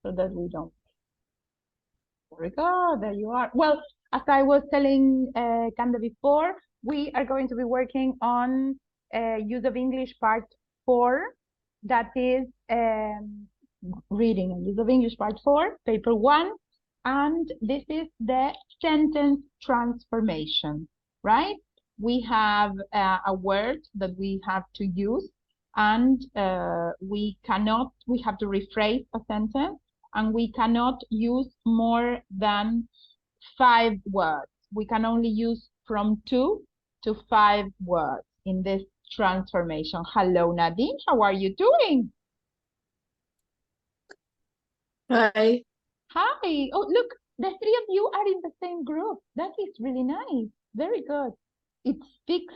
so that we don't. Very good, there you are. Well, as I was telling Kanda before, we are going to be working on use of English part 4, that is reading and use of English part 4, paper 1, and this is the sentence transformation, right? We have a word that we have to use, and we have to rephrase a sentence, and we cannot use more than 5 words. We can only use from 2 to 5 words in this transformation. Hello, Nadine. How are you doing? Hi. Hi. Oh, look, the 3 of you are in the same group. That is really nice. Very good. It speaks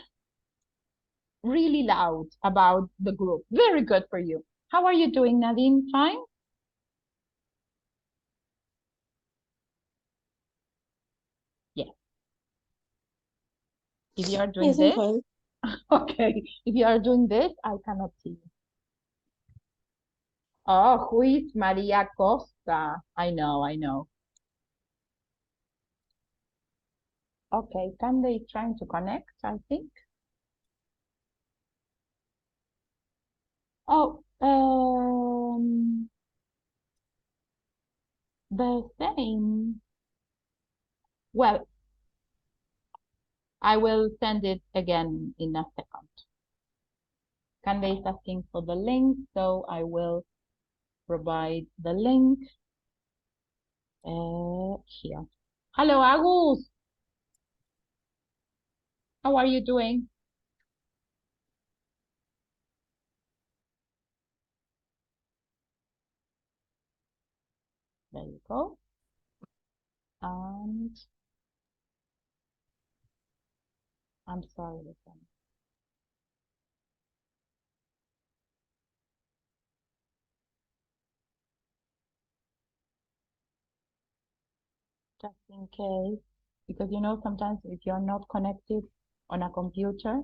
really loud about the group. Very good for you. How are you doing, Nadine? Fine? Yes. If you are doing Yes, I'm this, fine. okay. If you are doing this, I cannot see you. Oh, who is Maria Costa? I know, I know. Okay, can they trying to connect, I think? Oh, the same. Well, I will send it again in a second. Canva is asking for the link, so I will provide the link here. Hello, Agus. How are you doing? There you go. And I'm sorry, listen. Just in case, because you know, sometimes if you're not connected on a computer,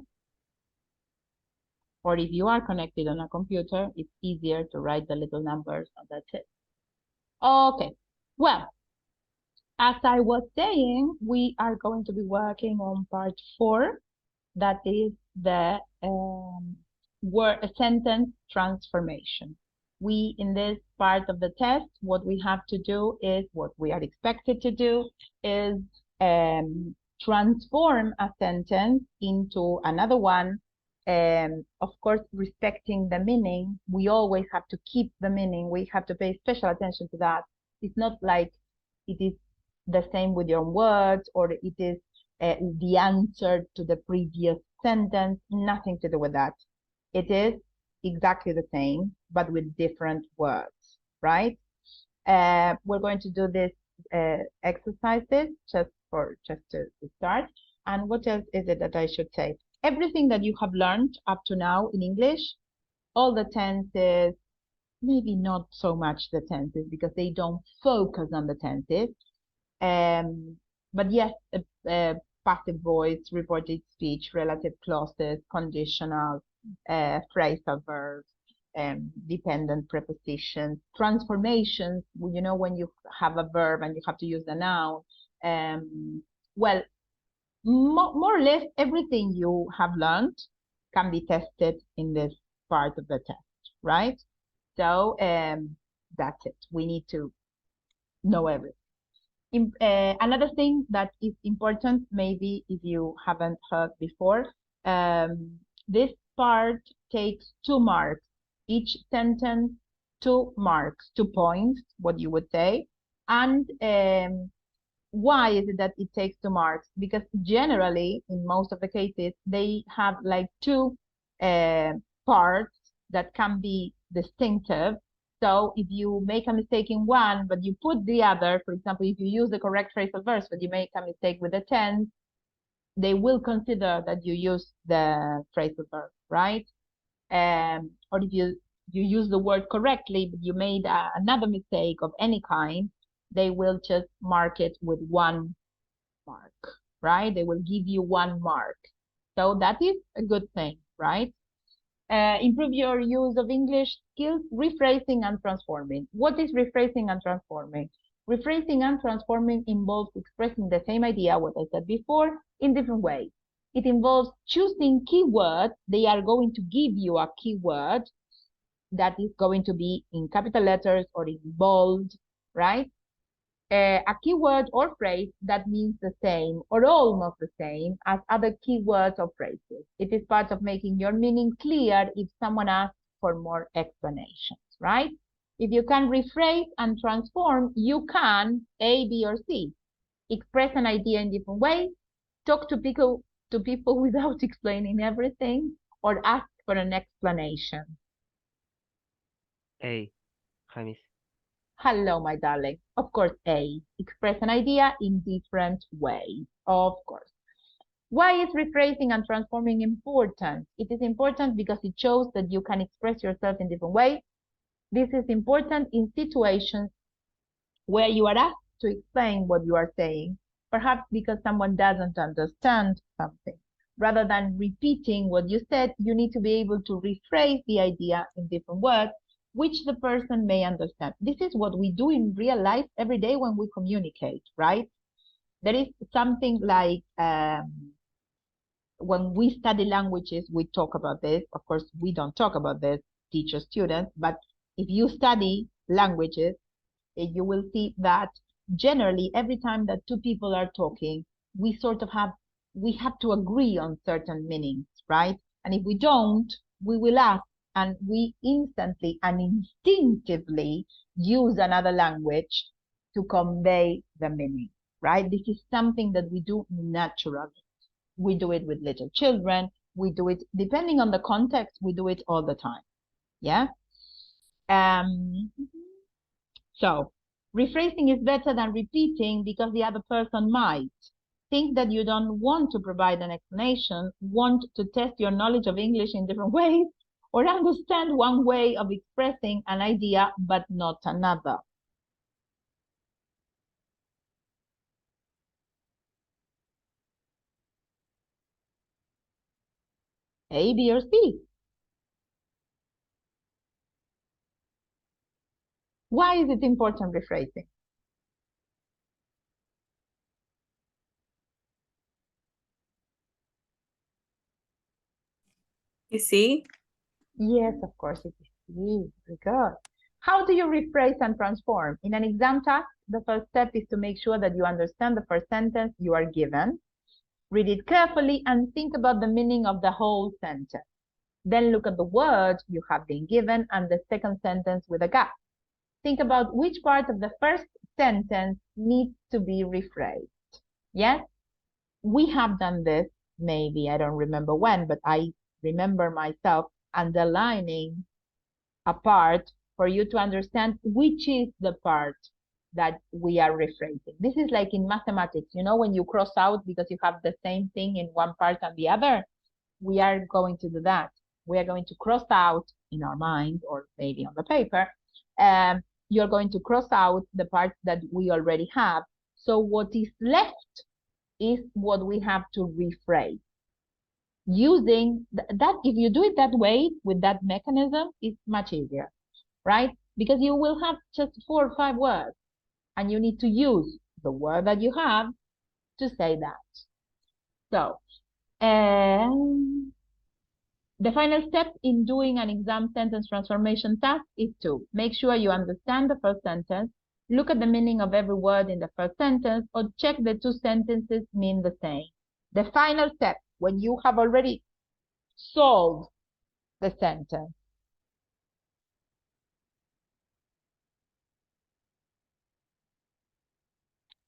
or if you are connected on a computer, it's easier to write the little numbers, and that's it. Okay, well, as I was saying, we are going to be working on part 4, that is the word sentence transformation. We, in this part of the test, what we have to do is, what we are expected to do is transform a sentence into another one. Of course, respecting the meaning, we always have to keep the meaning. We have to pay special attention to that. It's not like it is the same with your words, or it is the answer to the previous sentence. Nothing to do with that. It is exactly the same, but with different words, right? We're going to do this exercises just to start. And what else is it that I should say? Everything that you have learned up to now in English, all the tenses, maybe not so much the tenses because they don't focus on the tenses. But yes, passive voice, reported speech, relative clauses, conditional, phrasal verbs, dependent prepositions, transformations, you know, when you have a verb and you have to use the noun. Well, more or less everything you have learned can be tested in this part of the test, right? So that's it. We need to know everything. Another thing that is important, maybe if you haven't heard before, this part takes 2 marks. Each sentence, 2 marks, 2 points, what you would say. And why is it that it takes 2 marks? Because generally, in most of the cases, they have like 2 parts that can be distinctive. So if you make a mistake in one, but you put the other, for example, if you use the correct phrasal verbs, but you make a mistake with the tense, they will consider that you use the phrasal verb, right? Or if you use the word correctly, but you made another mistake of any kind, they will just mark it with 1 mark, right? They will give you 1 mark. So that is a good thing, right? Improve your use of English skills, rephrasing and transforming. What is rephrasing and transforming? Rephrasing and transforming involves expressing the same idea, what I said before, in different ways. It involves choosing keywords. They are going to give you a keyword that is going to be in capital letters or in bold, right? A keyword or phrase that means the same or almost the same as other keywords or phrases. It is part of making your meaning clear if someone asks for more explanations, right? If you can rephrase and transform, you can A, B, or C. Express an idea in different ways, talk to people without explaining everything, or ask for an explanation. A, James. Hello, my darling. Of course, A. Express an idea in different ways. Of course. Why is rephrasing and transforming important? It is important because it shows that you can express yourself in different ways. This is important in situations where you are asked to explain what you are saying, perhaps because someone doesn't understand something. Rather than repeating what you said, you need to be able to rephrase the idea in different words, which the person may understand. This is what we do in real life every day when we communicate, right? There is something like when we study languages, we talk about this. Of course, we don't talk about this, teacher students, but if you study languages, you will see that generally every time that two people are talking, we have to agree on certain meanings, right? And if we don't, we will ask, and we instantly and instinctively use another language to convey the meaning, right? This is something that we do naturally. We do it with little children. We do it, depending on the context, we do it all the time. Yeah? So, rephrasing is better than repeating because the other person might think that you don't want to provide an explanation, want to test your knowledge of English in different ways, or understand one way of expressing an idea but not another. A, B, or C? Why is it important rephrasing? You see? Yes, of course it is. Very good. How do you rephrase and transform? In an exam task, the first step is to make sure that you understand the first sentence you are given. Read it carefully and think about the meaning of the whole sentence. Then look at the word you have been given and the second sentence with a gap. Think about which part of the first sentence needs to be rephrased. Yes? We have done this, maybe, I don't remember when, but I remember myself underlining a part for you to understand which is the part that we are rephrasing. This is like in mathematics, you know, when you cross out because you have the same thing in one part and the other. We are going to do that. We are going to cross out in our mind or maybe on the paper. You're going to cross out the parts that we already have. So what is left is what we have to rephrase. Using that, if you do it that way with that mechanism, it's much easier, right? Because you will have just 4 or 5 words and you need to use the word that you have to say that. So, the final step in doing an exam sentence transformation task is to make sure you understand the first sentence, look at the meaning of every word in the first sentence, or check the 2 sentences mean the same. The final step, when you have already solved the sentence.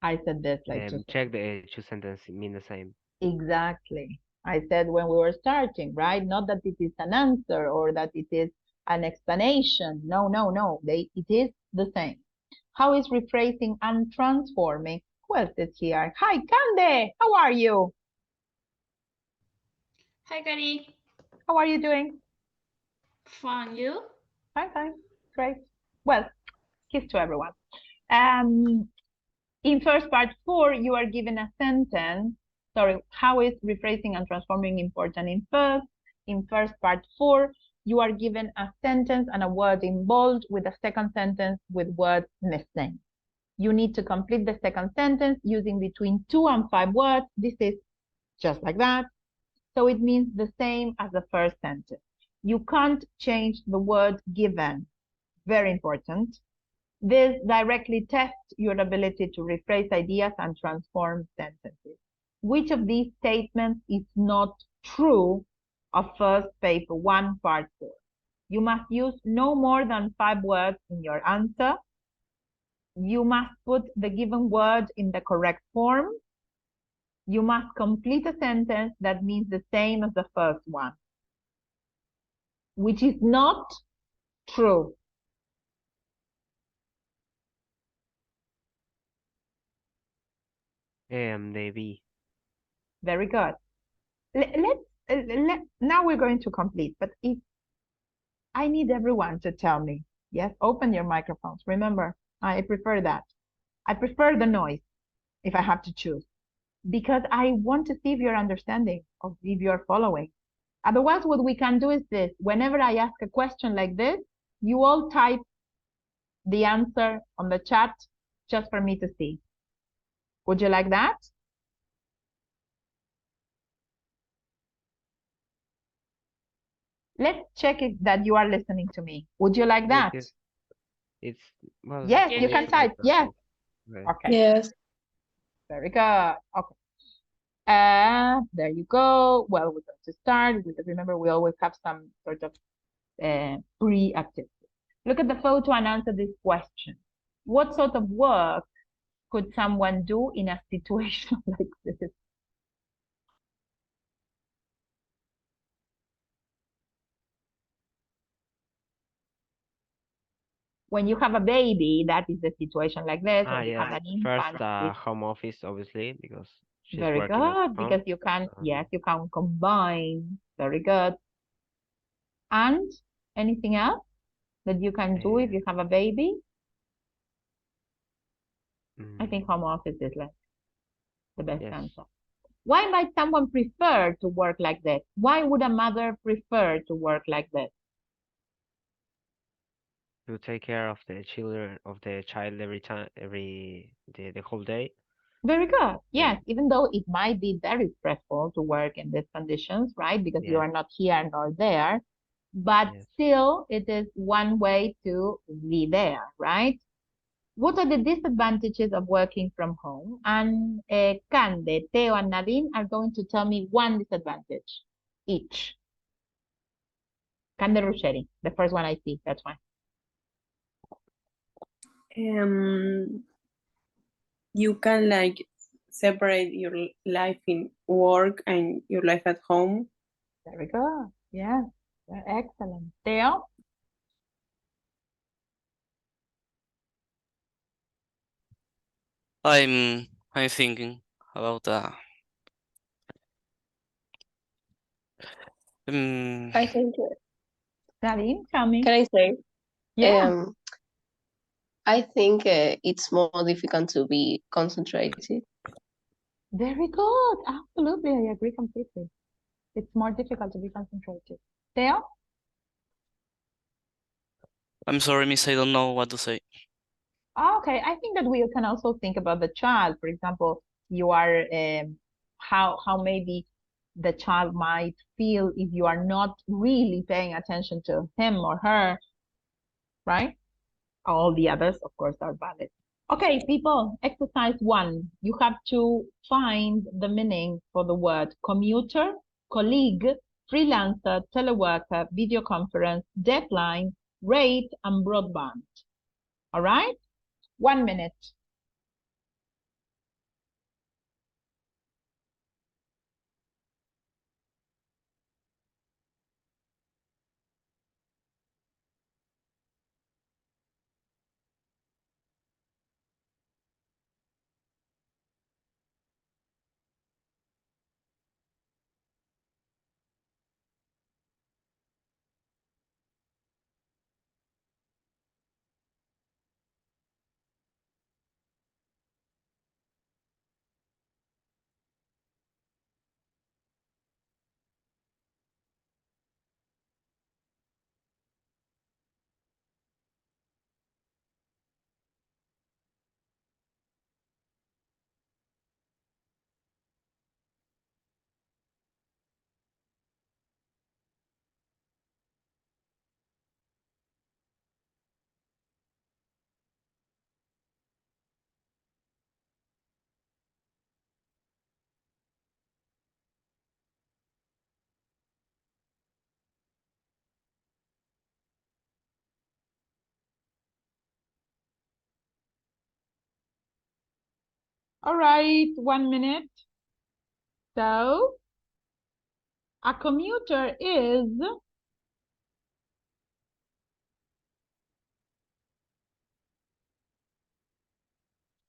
I said this like check the 2 sentences mean the same. Exactly. I said when we were starting, right? Not that it is an answer or that it is an explanation. No, no, no. It is the same. How is rephrasing and transforming? Who else is here? Hi, Cande. How are you? Hi, Gary. How are you doing? Fine, you? Fine, fine. Great. Well, kiss to everyone. In first part 4, you are given a sentence. Sorry, how is rephrasing and transforming important in first part 4, you are given a sentence and a word in bold with a second sentence with words missing. You need to complete the second sentence using between 2 and 5 words. This is just like that. So it means the same as the first sentence. You can't change the word given. Very important. This directly tests your ability to rephrase ideas and transform sentences. Which of these statements is not true of first paper 1, part 4? You must use no more than 5 words in your answer. You must put the given word in the correct form. You must complete a sentence that means the same as the first one, which is not true. The B. Very good. Now we're going to complete, but if I need everyone to tell me, yes, open your microphones. Remember, I prefer that. I prefer the noise if I have to choose, because I want to see if you're understanding or if you're following. Otherwise, what we can do is this. Whenever I ask a question like this, you all type the answer on the chat just for me to see. Would you like that? Let's check it that you are listening to me. Would you like that? Because it's, well, Yes, Yes. you can it's type. Yes. okay. Okay. Yes. Very good. Okay. There you go. Well, we're going to start with, remember, we always have some sort of pre-activity. Look at the photo and answer this question. What sort of work could someone do in a situation like this? When you have a baby, that is the situation like this. When you have Yes. an infant, First, it's home office, obviously, because she's very working at good home. because you can, yes, you can combine. Very good. And anything else that you can do if you have a baby? I think home office is like the best Yes. answer. Why might someone prefer to work like this? Why would a mother prefer to work like this? To take care of the children, of the child every time, the whole day. Very good. Yeah. Yes, even though it might be very stressful to work in these conditions, right? Because you Yes. are not here nor there, but Yes. still it is one way to be there, right? What are the disadvantages of working from home? And Cande, Theo, and Nadine are going to tell me one disadvantage each. Cande Ruggeri, the first one I see, that's fine. You can like separate your life in work and your life at home. Very good. Yes, excellent. Theo? I'm thinking about I think, Nadine, tell me. can I say? Yeah, I think it's more difficult to be concentrated. very good. Absolutely, I agree completely. It's more difficult to be concentrated. Theo? I'm sorry, miss, I don't know what to say. Okay, I think that we can also think about the child. For example, you are how maybe the child might feel if you are not really paying attention to him or her, right? All the others, of course, are valid. Okay, people, exercise 1. You have to find the meaning for the word commuter, colleague, freelancer, teleworker, video conference, deadline, rate, and broadband. All right? 1 minute. All right, 1 minute. So, a commuter is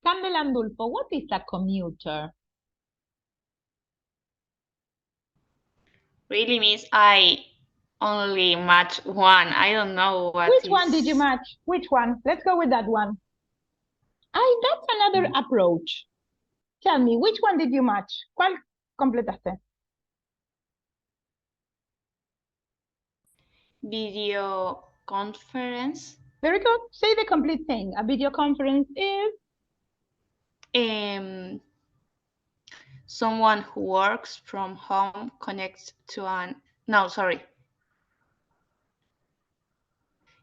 Candela Andulfo, what is a commuter? Really, Miss, I only match one. I don't know what Which one did you is- match? Which one? Let's go with that one. That's another approach. Tell me, which one did you match? ¿Cuál completaste? video conference. Very good. Say the complete thing. A video conference is Someone who works from home connects to an no, sorry.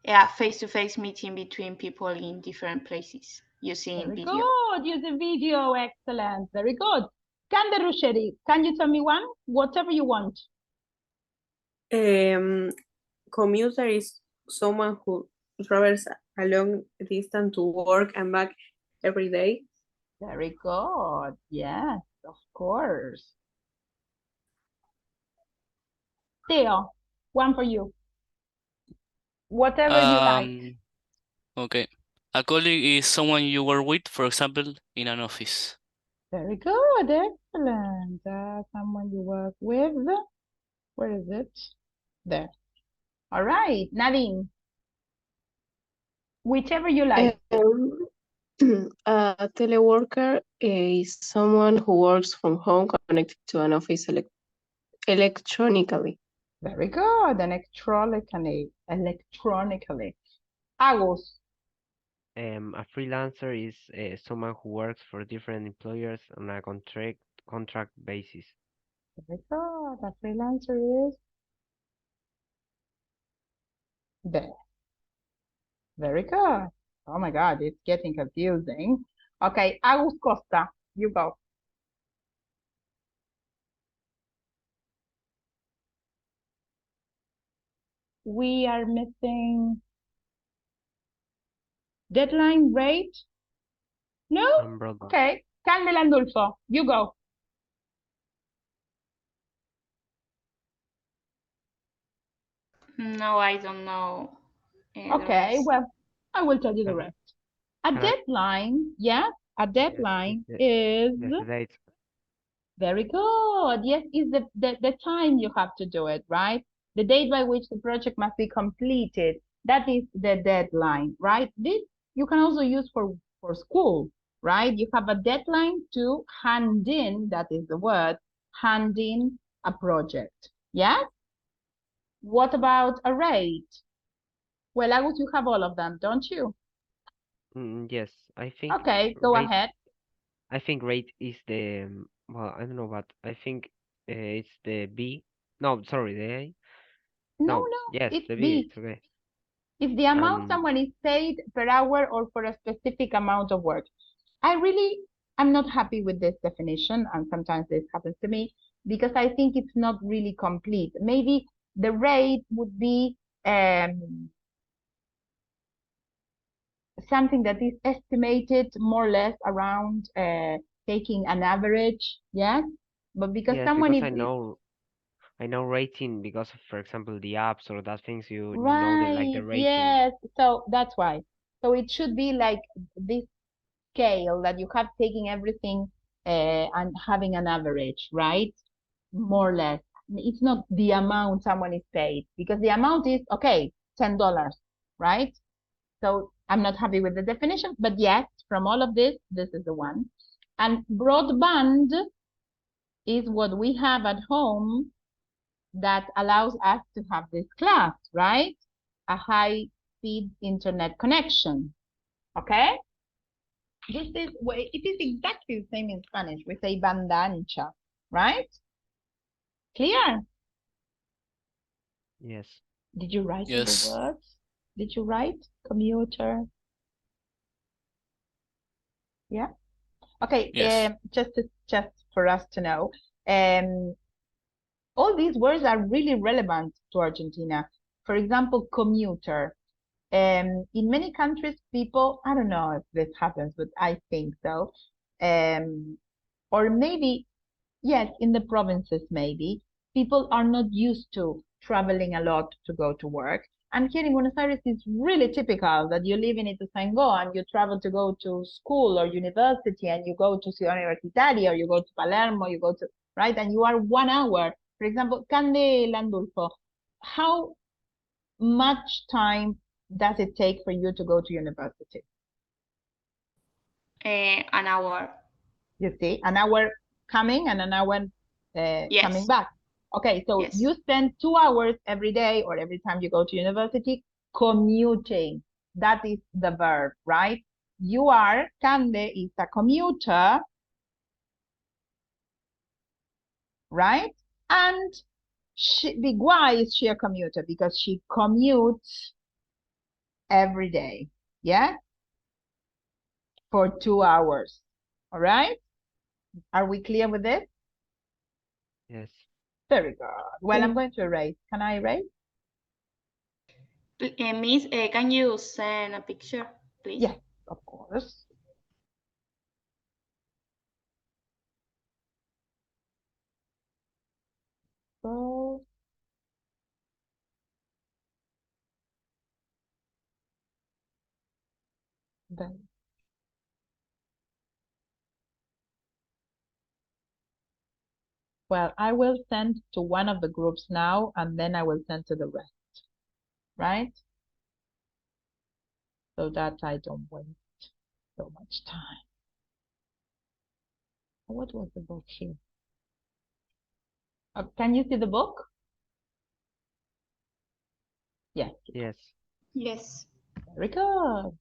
Yeah, face-to-face meeting between people in different places using very video. good. Use a video. Excellent. Very good. Cande Rusheri, can you tell me one? Whatever you want. Commuter is someone who travels a long distance to work and back every day. Very good. Yes, of course. Theo, one for you. Whatever you like. Okay. A colleague is someone you work with, for example, in an office. Very good. Excellent. Someone you work with. Where is it? There. All right, Nadine. Whichever you like. A teleworker is someone who works from home connected to an office electronically. Very good. And electronically. Agus. A freelancer is someone who works for different employers on a contract basis. Very good. A freelancer is there. Very good. Oh my God, it's getting confusing. Okay, Agus Costa, you go. We are missing deadline rate. No? Umbrella. Okay, Candela Andulfo, you go. No, I don't know. The Okay, rest. well, I will tell you the Can- rest. A can I- deadline, yes, a deadline the- is The date. very good. Yes, is the time you have to do it, right? The date by which the project must be completed. That is the deadline, right? This you can also use for school, right? You have a deadline to hand in, that is the word, hand in a project. Yes? What about a rate? Well, Agus, you have all of them, don't you? Yes, I think. Okay, go rate, ahead. I think rate is the well, I don't know, but I think it's the B. No, sorry, the A. No, Yes, it's the B. B. It's okay. It's the amount Um, someone is paid per hour or for a specific amount of work. I'm not happy with this definition, and sometimes this happens to me, because I think it's not really complete. Maybe the rate would be something that is estimated more or less around taking an average, yes? But because yes, someone because is I know rating because of, for example, the apps or that things you know the like the right, rating. yes, so that's why. So it should be like this scale that you have taking everything and having an average, right? More or less. It's not the amount someone is paid, because the amount is, okay, $10, right? So I'm not happy with the definition, but yes, from all of this, this is the one. And broadband is what we have at home that allows us to have this class, right? A high-speed internet connection, okay? This is, it is exactly the same in Spanish. We say banda ancha, right? Clear? Yes. Did you write Yes. the words? Did you write commuter? Yeah. Okay. Yes. Just for us to know, all these words are really relevant to Argentina. For example, commuter. In many countries, people, I don't know if this happens, but I think so. or maybe, yes, in the provinces, maybe people are not used to traveling a lot to go to work. And here in Buenos Aires, it's really typical that you live in Ituzaingó and you travel to go to school or university, and you go to Ciudad Universitaria, or you go to Palermo, you go to, right? And you are 1 hour. For example, Cande Landulfo, how much time does it take for you to go to university? An hour. You see, an hour coming and an hour coming Yes. back. Okay, so Yes. you spend 2 hours every day or every time you go to university commuting. That is the verb, right? You are, Cande is a commuter, right? And why is she a commuter? Because she commutes every day, yeah? For 2 hours, all right? Are we clear with this? Yes. Very good. Well, I'm going to erase. Can I erase? Miss, can you send a picture, please? Yes, of course. So, then, well, I will send to one of the groups now, and then I will send to the rest, right? So that I don't waste so much time. What was the book here? Can you see the book? Yes, Yes. Yes. very good.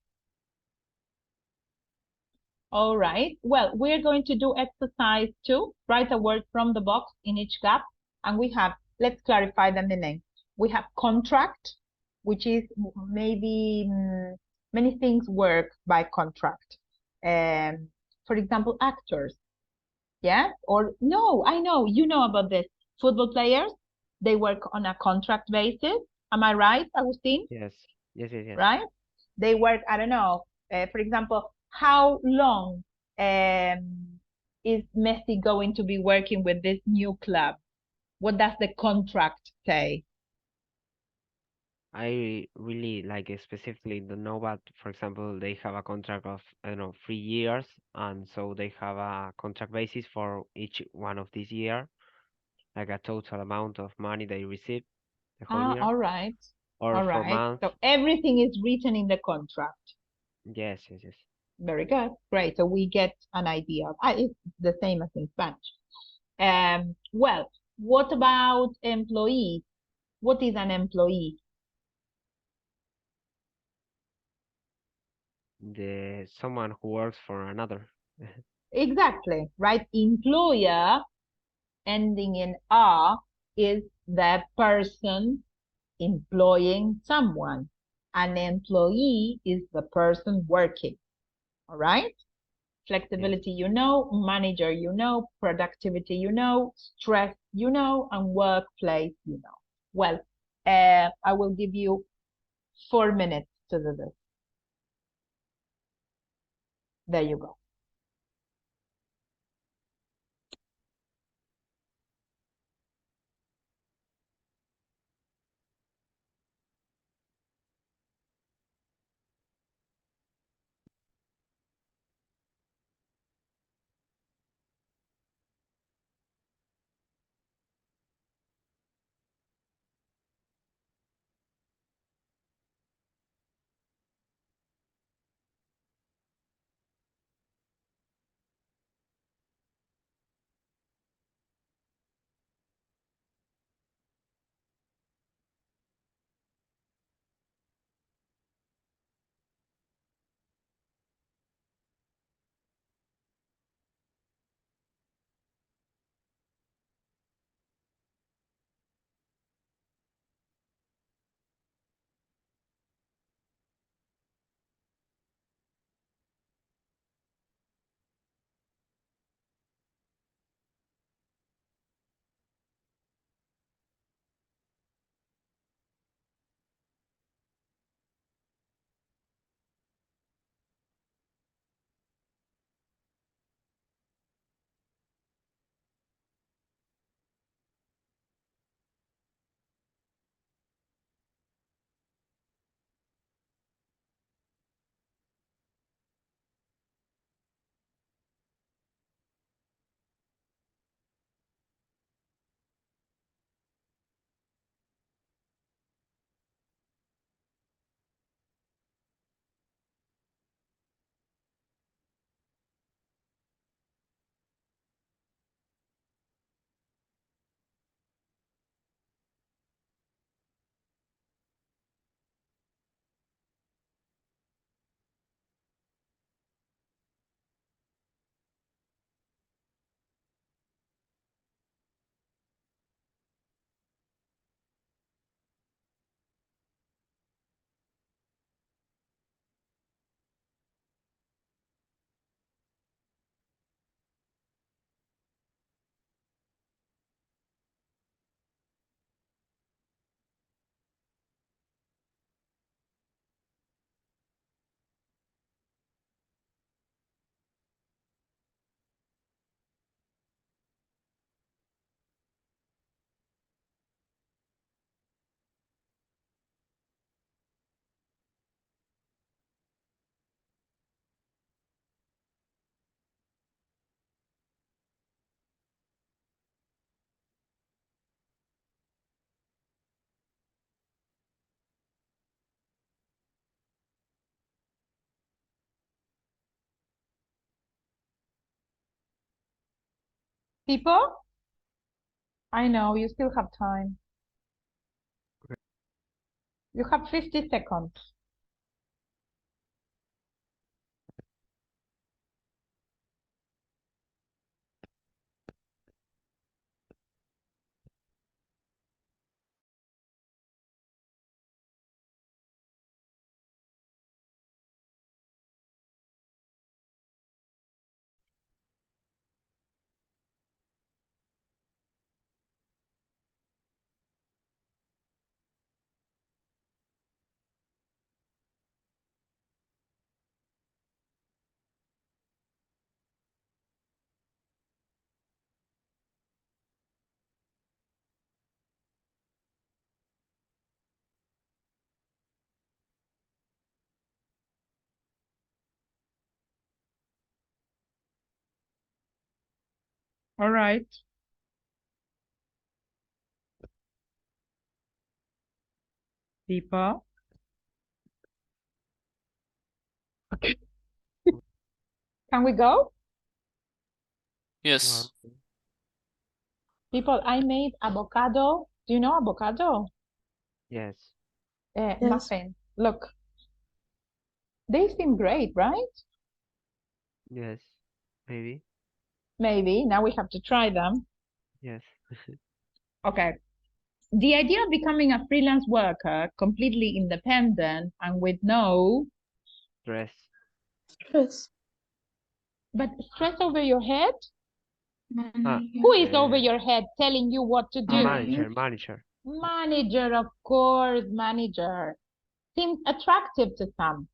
All right. Well, we're going to do exercise 2. Write a word from the box in each gap. And we have, let's clarify the meaning. We have contract, which is maybe many things work by contract. For example, actors. Yes, or no, I know, you know about this. Football players, they work on a contract basis. Am I right, Agustin? Yes. Yes. Yes. Yes. Right? They work, I don't know, for example, how long is Messi going to be working with this new club? What does the contract say? I really specifically don't know, but for example, they have a contract of, I don't know, 3 years, and so they have a contract basis for each one of this year, like a total amount of money they receive the whole year, All right. or All for right. months. So everything is written in the contract. Yes, yes, yes. Very good. Great. So we get an idea of it's the same as in Spanish. Well, what about employees? What is an employee? Someone who works for another. Exactly, right? Employer ending in "a" is the person employing someone. An employee is the person working, all right? Flexibility, you know, manager, you know, productivity, you know, stress, you know, and workplace, you know. Well, I will give you 4 minutes to do this. There you go. People? I know, you still have time. You have 50 seconds. All right. People? Can we go? Yes. Well, People, I made avocado. Do you know avocado? yes, Yes. Muffin. Look, they seem great, right? yes, maybe, Maybe. Now we have to try them. yes. Okay. The idea of becoming a freelance worker, completely independent and with no, Stress. Yes. but stress over your head? Ah, Who is over uh, your head telling you what to do? manager. Manager, of course, manager. Seems attractive to some,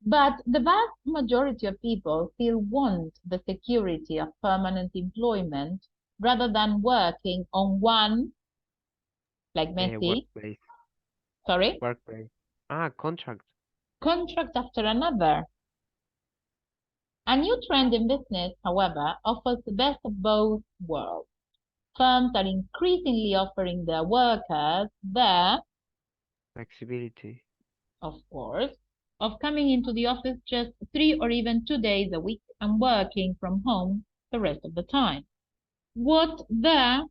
but the vast majority of people still want the security of permanent employment rather than working on one, like Messi, Workplace. sorry, Workplace. Ah, contract. contract after another. A new trend in business, however, offers the best of both worlds. Firms are increasingly offering their workers the, Flexibility. of course, of coming into the office just 3 or even 2 days a week and working from home the rest of the time. What the,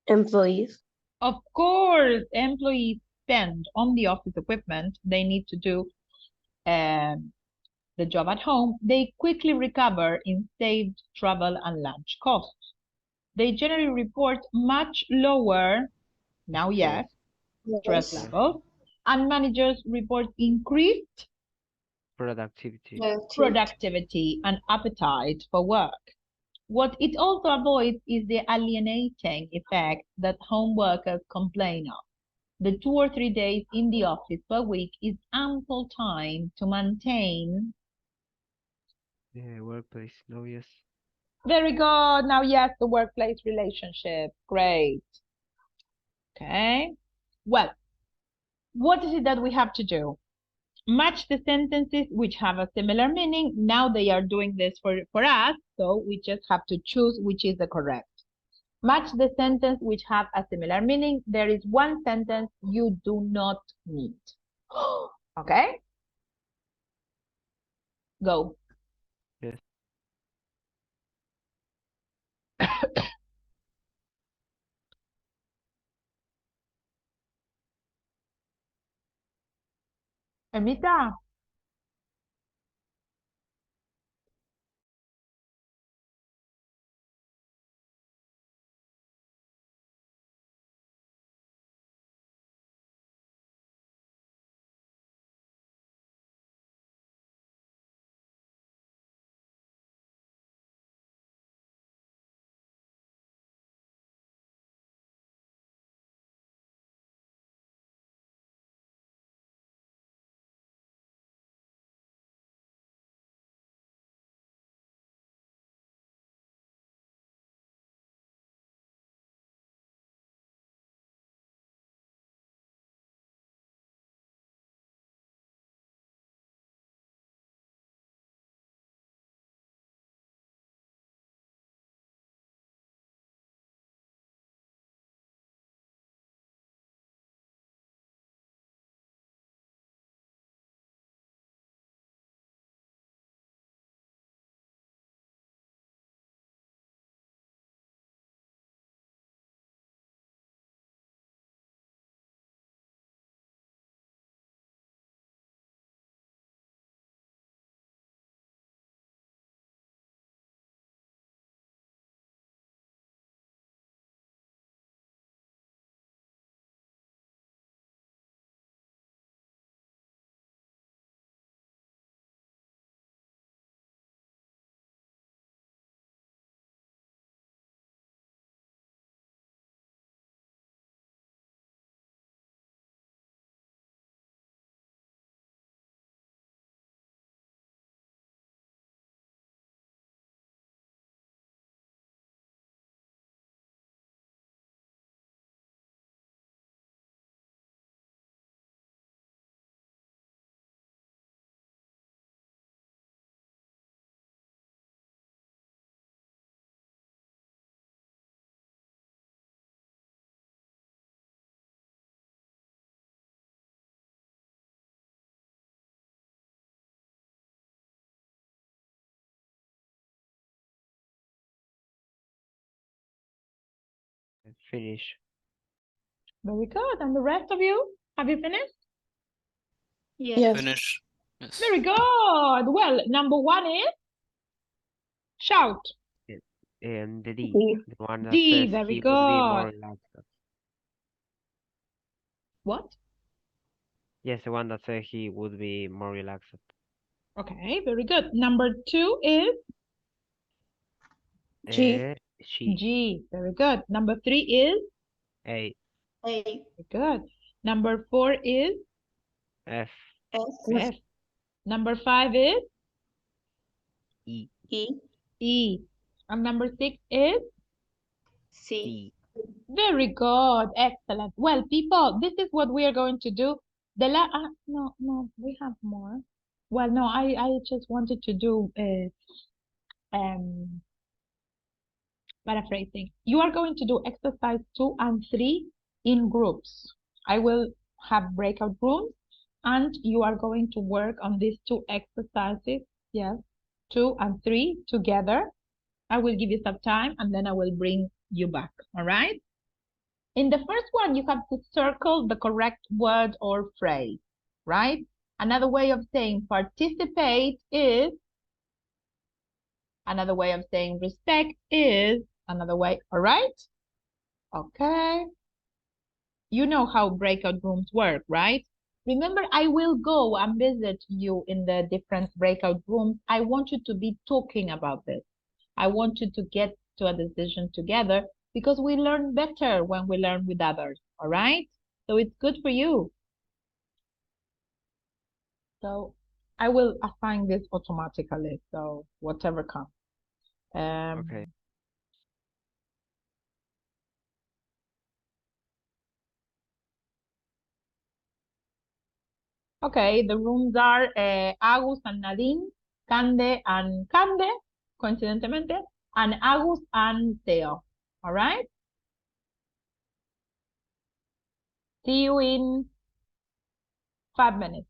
Employees. of course, employees spend on the office equipment they need to do the job at home, they quickly recover in saved travel and lunch costs. They generally report much lower, now yes, stress Yes. levels, and managers report increased Productivity. productivity and appetite for work. What it also avoids is the alienating effect that home workers complain of. The 2 or 3 days in the office per week is ample time to maintain. Yeah, workplace. No, yes. Very good. Now, yes, the workplace relationship. Great. Okay. Well, what is it that we have to do? Match the sentences which have a similar meaning. Now they are doing this for us, so we just have to choose which is the correct. Match the sentence which have a similar meaning. There is one sentence you do not need. Okay? Go. Yes. Emita. Finish. Very good. And the rest of you, have you finished? Yes. Yes. Finish. Yes. Very good. Well, number one is shout. And the D, D. the one that D, says very he would be more good. relaxed. What? Yes, the one that says he would be more relaxed. Okay, very good. Number two is G. She. G. Very good. Number three is A. A. very good. Number four is F. S. F. Number five is E. E. E. And number six is C. D. very good. Excellent. Well, people, this is what we are going to do. No, we have more. Well, no, I just wanted to do paraphrasing. You are going to do exercise 2 and 3 in groups. I will have breakout rooms and you are going to work on these two exercises. Yes, 2 and 3 together. I will give you some time and then I will bring you back. All right. In the first one, you have to circle the correct word or phrase, right? Another way of saying participate is, another way of saying respect is, another way, all right? Okay. You know how breakout rooms work, right? Remember, I will go and visit you in the different breakout rooms. I want you to be talking about this. I want you to get to a decision together because we learn better when we learn with others, all right? So it's good for you. So I will assign this automatically, so whatever comes. Okay. Okay, the rooms are Agus and Nadine, Cande, coincidentemente, and Agus and Theo. All right? See you in 5 minutes.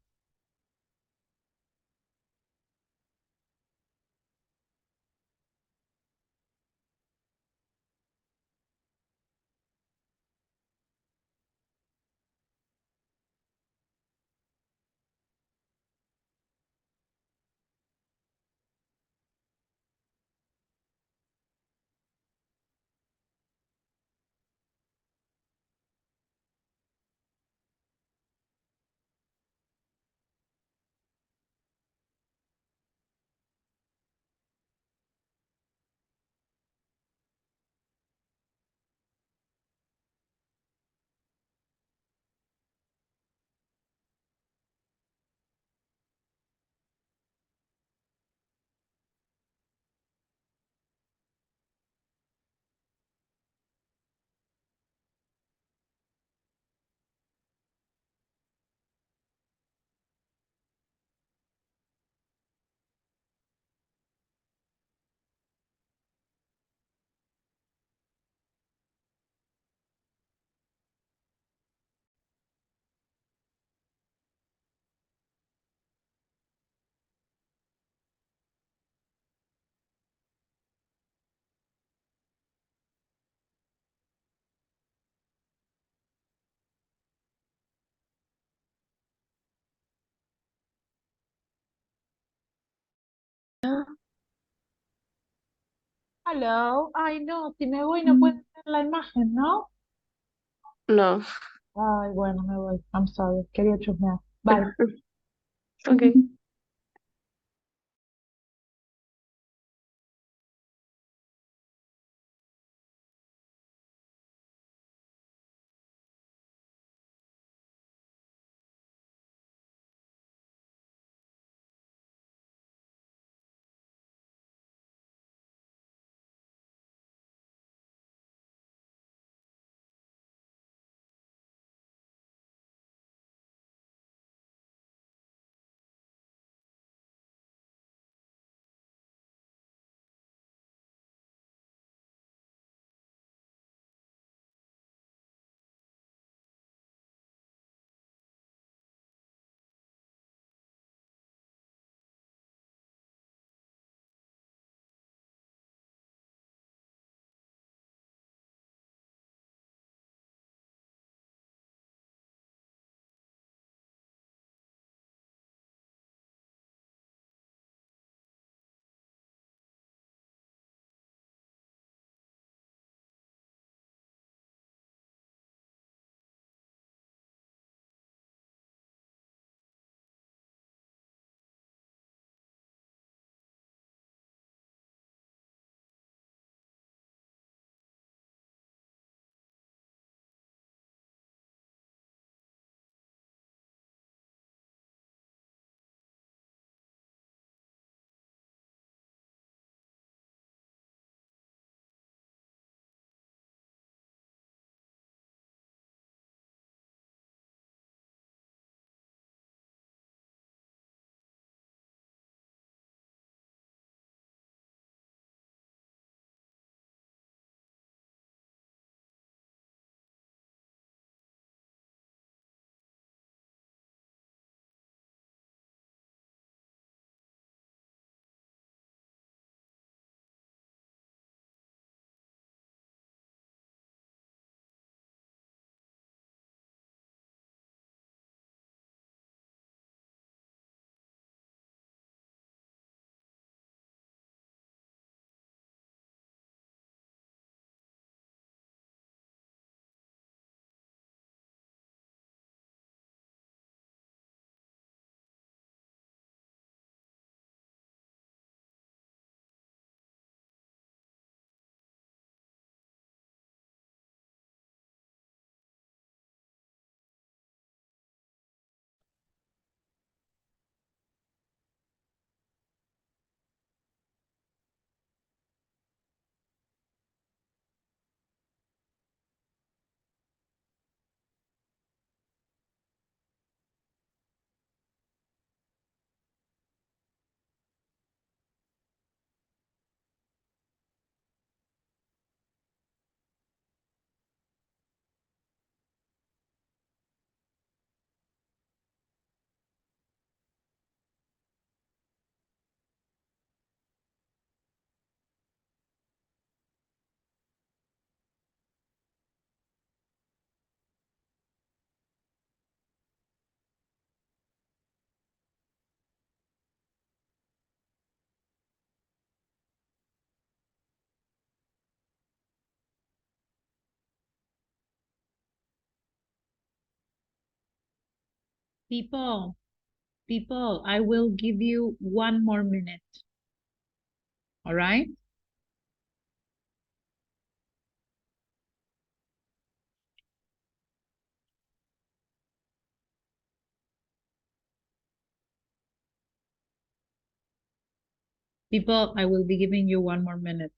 Hello. Ay, no, si me voy no puedes ver la imagen, ¿no? No. Ay, bueno, me voy. I'm sorry. Quería chusmear. Bye. Okay. People, I will give you 1 more minute. All right? People, I will be giving you 1 more minute.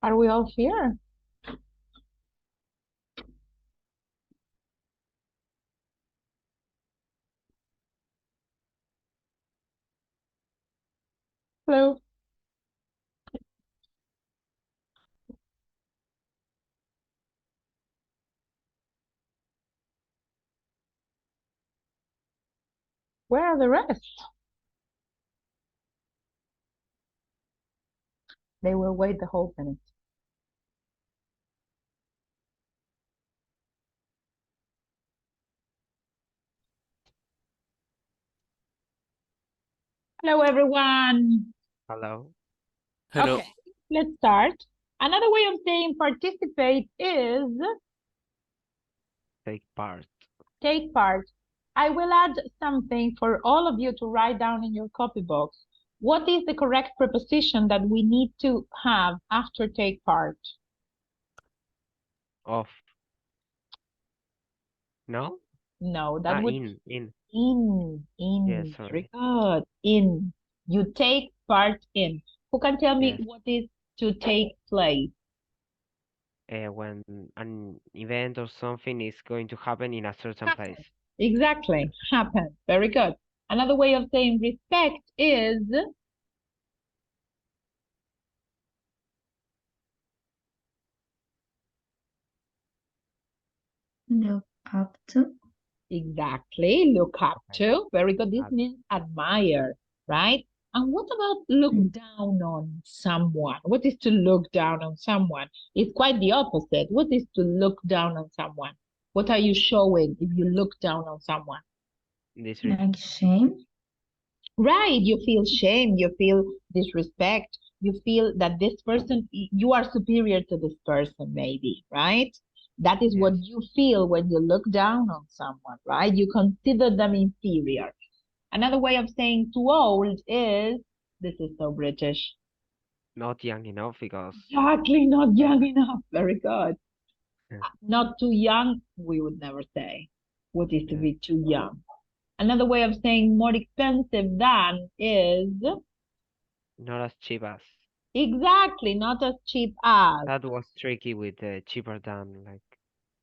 Are we all here? Hello? Where are the rest? They will wait the whole minute. Hello, everyone. Hello. Hello. Okay, let's start. Another way of saying participate is Take part. take part. I will add something for all of you to write down in your copy box. What is the correct preposition that we need to have after take part? Off. No? No, that would In. in. Yes, Very sorry. good. In. You take part in. Who can tell me Yes. what is to take place? When an event or something is going to happen in a certain Happen. place. Exactly. Happen. Very good. Another way of saying respect is Look up to. exactly look up Okay. to. Very good. This Ad- means admire, right? And what about look down on someone? What is to look down on someone? It's quite the opposite. What is to look down on someone? What are you showing if you look down on someone? Like shame. Right, you feel shame, you feel disrespect, you feel that this person, you are superior to this person, maybe, right? That is what Yes. you feel when you look down on someone, right? You consider them inferior. Another way of saying too old is, this is so British. Not young enough because Exactly, not young enough. Very good. Yeah. Not too young, we would never say. What is to Yeah. be too young? Another way of saying more expensive than is not as cheap as. exactly not as cheap as. That was tricky with cheaper than, like,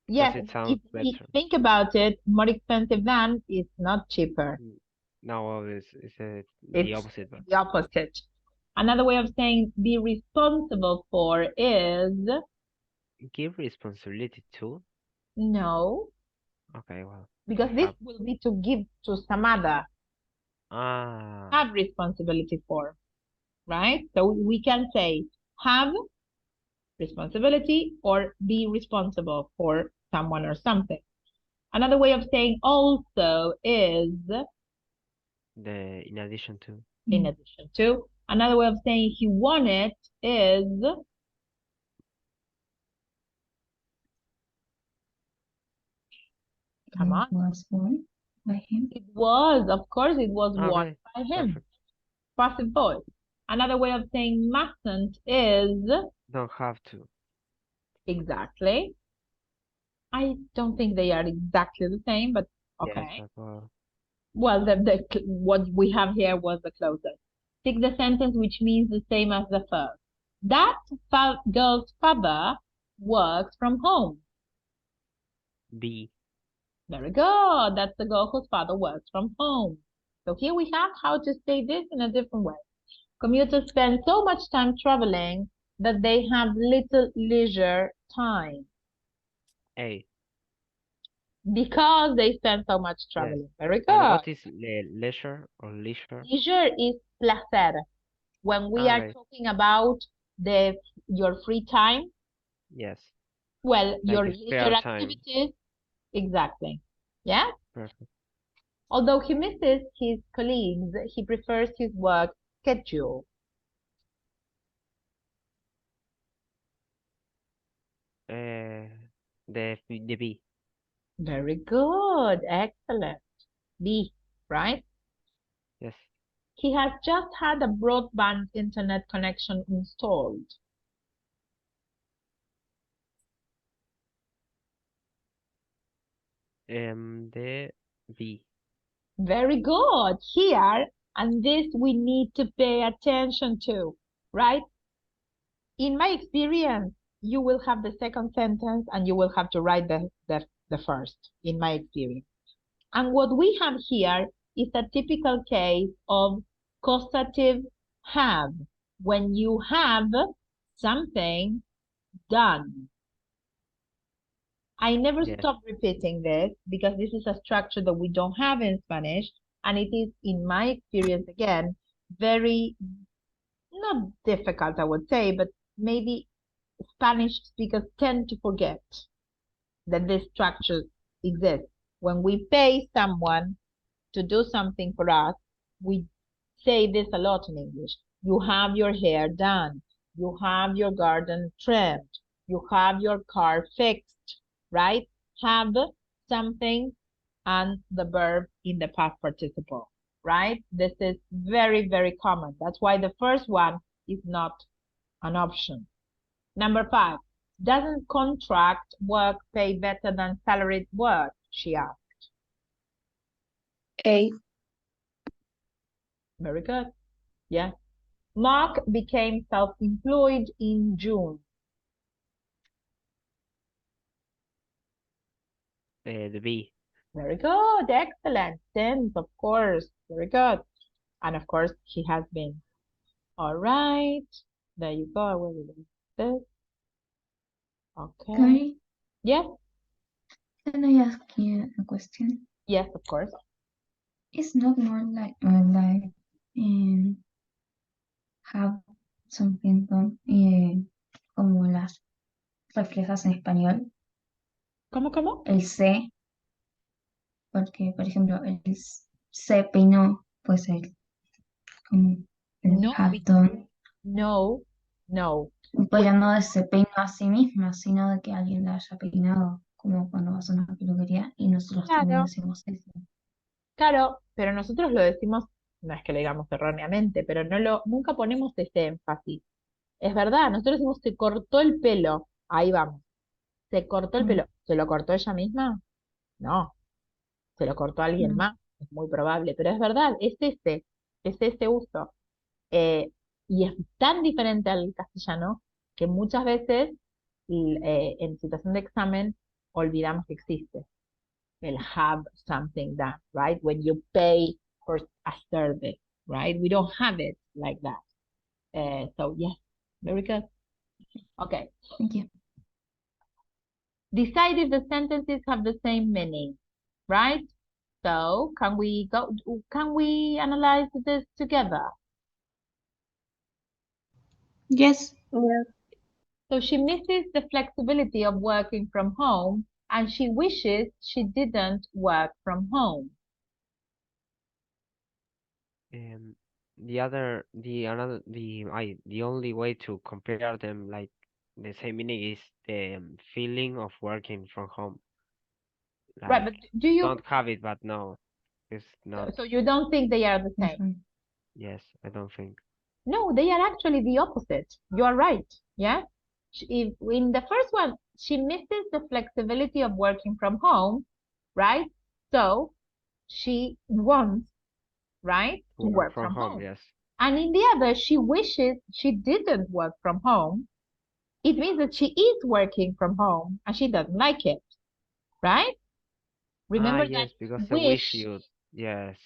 Yes, because it if sounds we better. think about it, more expensive than is not cheaper. No, it's the It's opposite. But the opposite. Another way of saying be responsible for is give responsibility too. no, Okay, well, because I this have. will be to give to some other, Ah, have responsibility for, right? So we can say have responsibility or be responsible for someone or something. Another way of saying also is in addition to. in addition to. Another way of saying he won it is come on. Was won by him. It was, of course, it was won Okay, by him. perfect. Passive voice. Another way of saying mustn't is Don't have to. exactly. I don't think they are exactly the same, but okay. Yes, but Well, what we have here was the closest. Take the sentence which means the same as the first. That girl's father works from home? B. Very good. That's the girl whose father works from home. So here we have how to say this in a different way. Commuters spend so much time traveling that they have little leisure time A. because they spend so much traveling. Very And good. what is leisure or leisure? Leisure is placer. When we are Okay. talking about your free time, Yes. well, your Like a spare leisure time. activities, exactly. Yeah. Perfect. Although he misses his colleagues, he prefers his work schedule. The B. Very good. Excellent. B, right? Yes. He has just had a broadband internet connection installed. The B. Very good. Here, and this we need to pay attention to, right? In my experience, you will have the second sentence and you will have to write the first, in my experience. And what we have here is a typical case of causative have, when you have something done. I never Yes. stop repeating this because this is a structure that we don't have in Spanish, and it is, in my experience, again, very, not difficult, I would say, but maybe Spanish speakers tend to forget that this structure exists. When we pay someone to do something for us, we say this a lot in English. You have your hair done. You have your garden trimmed. You have your car fixed, right? Have something and the verb in the past participle, right? This is very, very common. That's why the first one is not an option. Number 5, doesn't contract work pay better than salaried work? She asked. A. Very good. Yeah. Mark became self-employed in June. The B. Very good. Excellent. Since, of course. Very good. And of course, he has been. All right. There you go. I will release this. Okay. Gary, Yes. can I ask you a question? Yes, of course. It's not more like have something como las reflejas en español. ¿Cómo? El se, porque por ejemplo el se peinó, puede ser como el No, have done. no. Pero no de se peinó a sí misma, sino de que alguien la haya peinado, como cuando vas a una peluquería y nosotros también Claro. decimos eso. Claro, pero nosotros lo decimos, no es que lo digamos erróneamente, pero nunca ponemos ese énfasis. Es verdad, nosotros decimos se cortó el pelo. Ahí vamos. Se cortó el Mm. pelo. ¿Se lo cortó ella misma? No. Se lo cortó alguien No. más. Es muy probable. Pero es verdad, es ese uso. Y es tan diferente al castellano que muchas veces en situación de examen olvidamos que existe el have something done, right? When you pay for a service, right? We don't have it like that. So yes, very good. Okay. Thank you. Decide if the sentences have the same meaning, right? So can we analyze this together? Yes. So she misses the flexibility of working from home and she wishes she didn't work from home. The only way to compare them like the same meaning is the feeling of working from home. Right, but Like, do you don't have it, but no, it's not. so you don't think they are the same? Mhm. Yes, I don't think. No, they are actually the opposite. You are right. Yeah. If in the first one, she misses the flexibility of working from home, right? So she wants, right, to work from home. Yes. And in the other, she wishes she didn't work from home. it means that she is working from home and she doesn't like it, right? Remember that yes, because the wish wish, you, yes,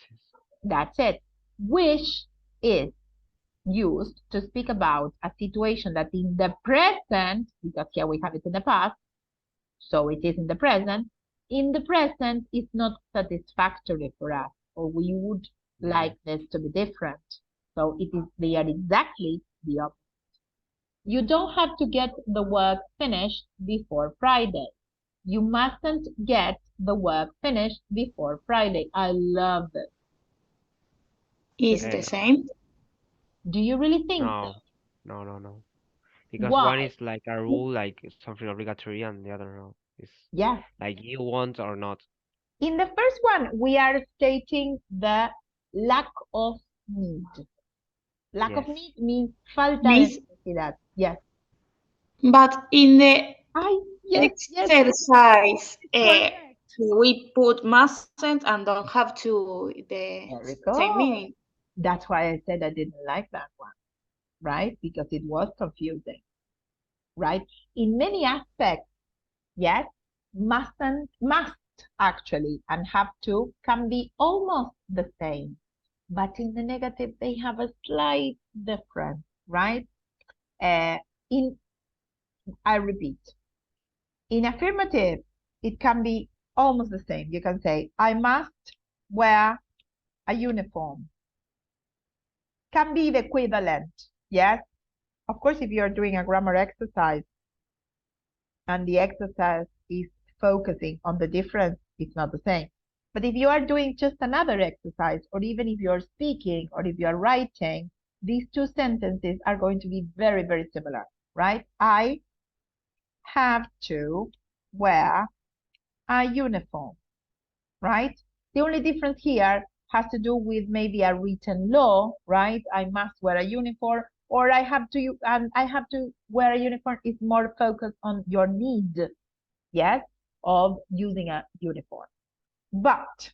that's it. Wish is used to speak about a situation that in the present, because here we have it in the past, so it is in the present. In the present, it's not satisfactory for us, or we would like this to be different. So they are exactly the opposite. You don't have to get the work finished before Friday. You mustn't get the work finished before Friday. I love this. Is Okay. the same. Do you really think so? No. Because one Why? is like a rule, like something obligatory, and the other no. Is Yes. like you want or not. In the first one, we are stating the lack of need. Lack of Yes. need means falta de Means- necesidad. Yes. But in the Yes. exercise, Correct. we put mustn't and don't have to the Very same good. meaning. That's why I said I didn't like that one, right? Because it was confusing, right? In many aspects, yes, must actually and have to can be almost the same, but in the negative they have a slight difference, right? I repeat, in affirmative, it can be almost the same. You can say, I must wear a uniform. Can be the equivalent, yes? Of course, if you're doing a grammar exercise and the exercise is focusing on the difference, it's not the same. But if you are doing just another exercise, or even if you're speaking or if you're writing, these two sentences are going to be very, very similar, right? I have to wear a uniform, right? The only difference here has to do with maybe a written law, right? I must wear a uniform, or I have to wear a uniform is more focused on your need, yes, of using a uniform. But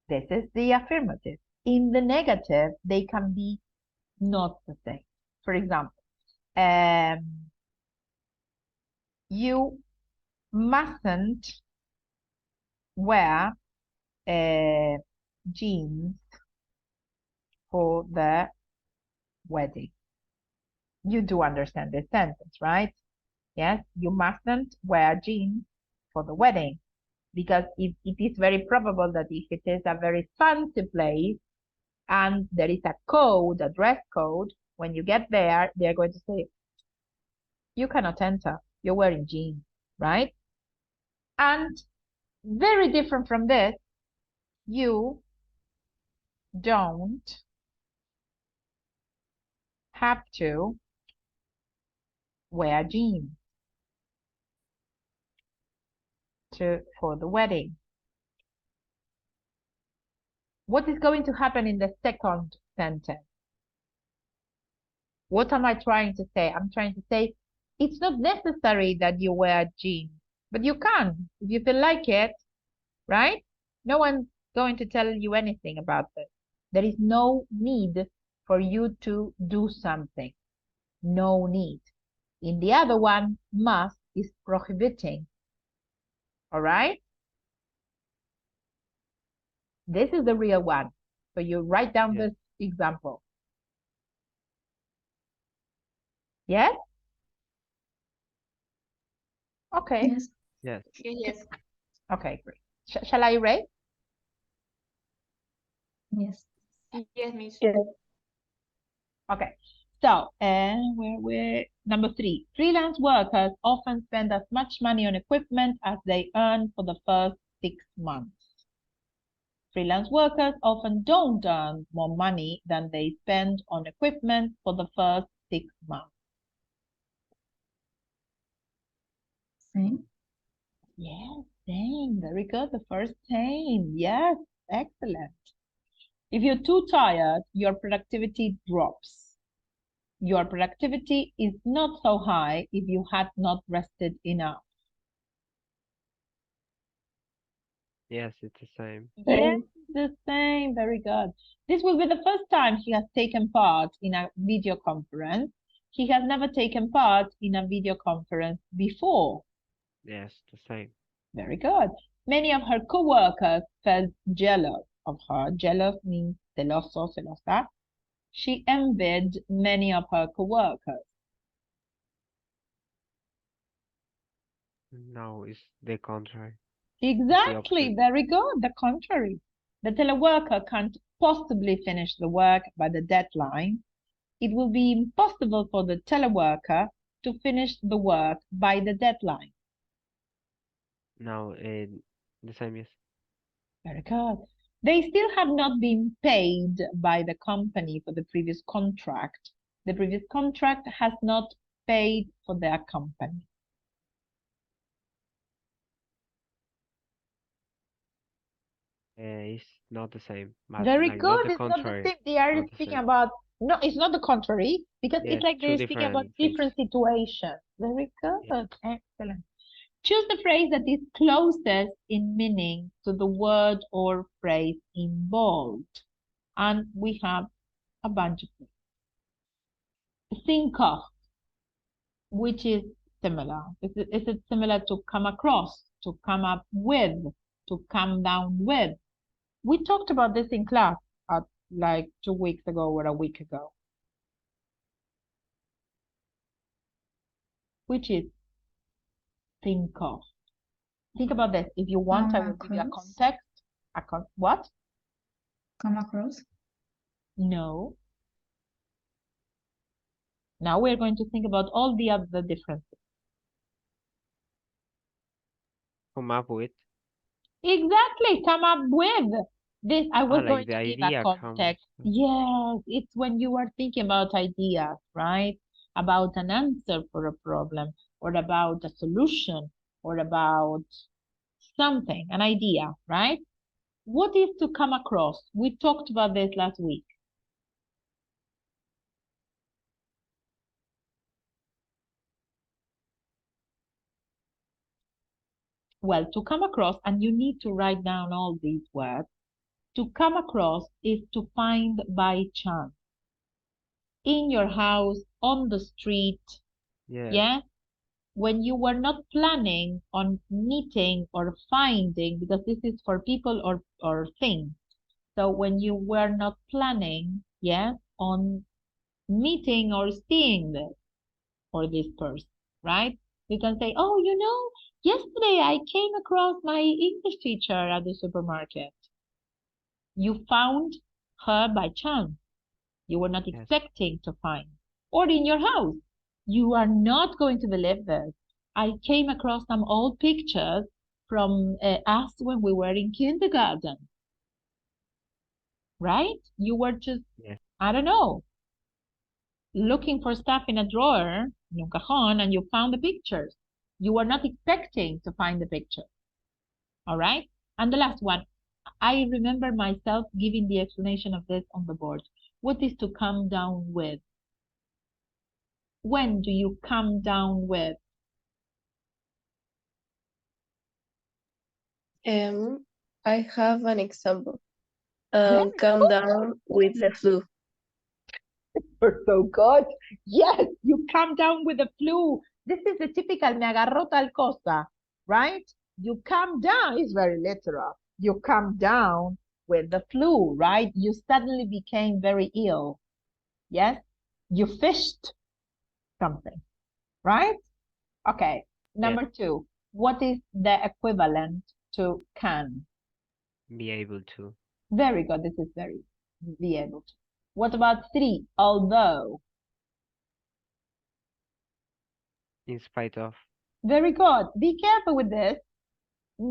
this is the affirmative. In the negative, they can be not the same. For example, you mustn't wear jeans for the wedding. You do understand this sentence, right? Yes, you mustn't wear jeans for the wedding, because it is very probable that if it is a very fancy place and there is a code, a dress code, when you get there, they're going to say, you cannot enter, you're wearing jeans, right? And very different from this, you don't have to wear jeans for the wedding. What is going to happen in the second sentence? What am I trying to say? I'm trying to say it's not necessary that you wear jeans, but you can if you feel like it, right? No one's going to tell you anything about this. There is no need for you to do something. No need. In the other one, must is prohibiting. All right? This is the real one. So you write down this example. Yes? Okay. Yes. Yes. Yes. Okay, great. Shall I erase? Yes. Yes, Miss. Okay. So, we're number 3. Freelance workers often spend as much money on equipment as they earn for the first 6 months. Freelance workers often don't earn more money than they spend on equipment for the first 6 months. Same. Yes, same. Very good. The first same. Yes, excellent. If you're too tired, your productivity drops. Your productivity is not so high if you had not rested enough. Yes, it's the same. Yes, the same. Very good. This will be the first time she has taken part in a video conference. He has never taken part in a video conference before. Yes, the same. Very good. Many of her co-workers felt jealous of her. Jealous means celoso, celosa. She envied many of her co-workers. No, it's the contrary. Exactly, opposite. very good. The contrary. The teleworker can't possibly finish the work by the deadline. It will be impossible for the teleworker to finish the work by the deadline. No, the same, yes. Very good. They still have not been paid by the company for the previous contract. The previous contract has not paid for their company. It's not the same, but Very like not good. the It's not the contrary. same. They are Not the speaking same. about, no, it's not the contrary, because Yes, it's like two they're speaking about different things. different situations. Very good. Yeah. Excellent. Choose the phrase that is closest in meaning to the word or phrase involved. And we have a bunch of them. Think of, which is similar. Is it similar to come across, to come up with, to come down with? We talked about this in class like 2 weeks ago or a week ago. Which is think of. Think about this. If you want, I will give you a Across. context. What? Come across. No. Now we're going to think about all the other differences. Come up with. Exactly, come up with. This, I was like going the to give a idea comes. context. Yes, it's when you are thinking about ideas, right? About an answer for a problem, or about a solution, or about something, an idea, right? What is to come across? We talked about this last week. Well, to come across, and you need to write down all these words, to come across is to find by chance. In your house, on the street, Yes. yeah? When you were not planning on meeting or finding, because this is for people or things. So when you were not planning, yeah, on meeting or seeing this or this person, right? You can say, oh, you know, yesterday I came across my English teacher at the supermarket. You found her by chance. You were not Yes. expecting to find. Or in your house. You are not going to believe this. I came across some old pictures from us when we were in kindergarten. Right? You were just, Yes. I don't know, looking for stuff in a drawer, in un cajón, and you found the pictures. You were not expecting to find the picture. All right? And the last one, I remember myself giving the explanation of this on the board. What is to come down with? When do you come down with? I have an example. Very Come good. down with the flu. You're so good. Yes, you come down with the flu. This is the typical me agarró tal cosa, right? You come down, it's very literal. You come down with the flu, right? You suddenly became very ill. Yes? You fished something, right? Okay, number 2. What is the equivalent to can? Be able to. Very good. This is very be able to. What about 3? Although. In spite of. Very good. Be careful with this.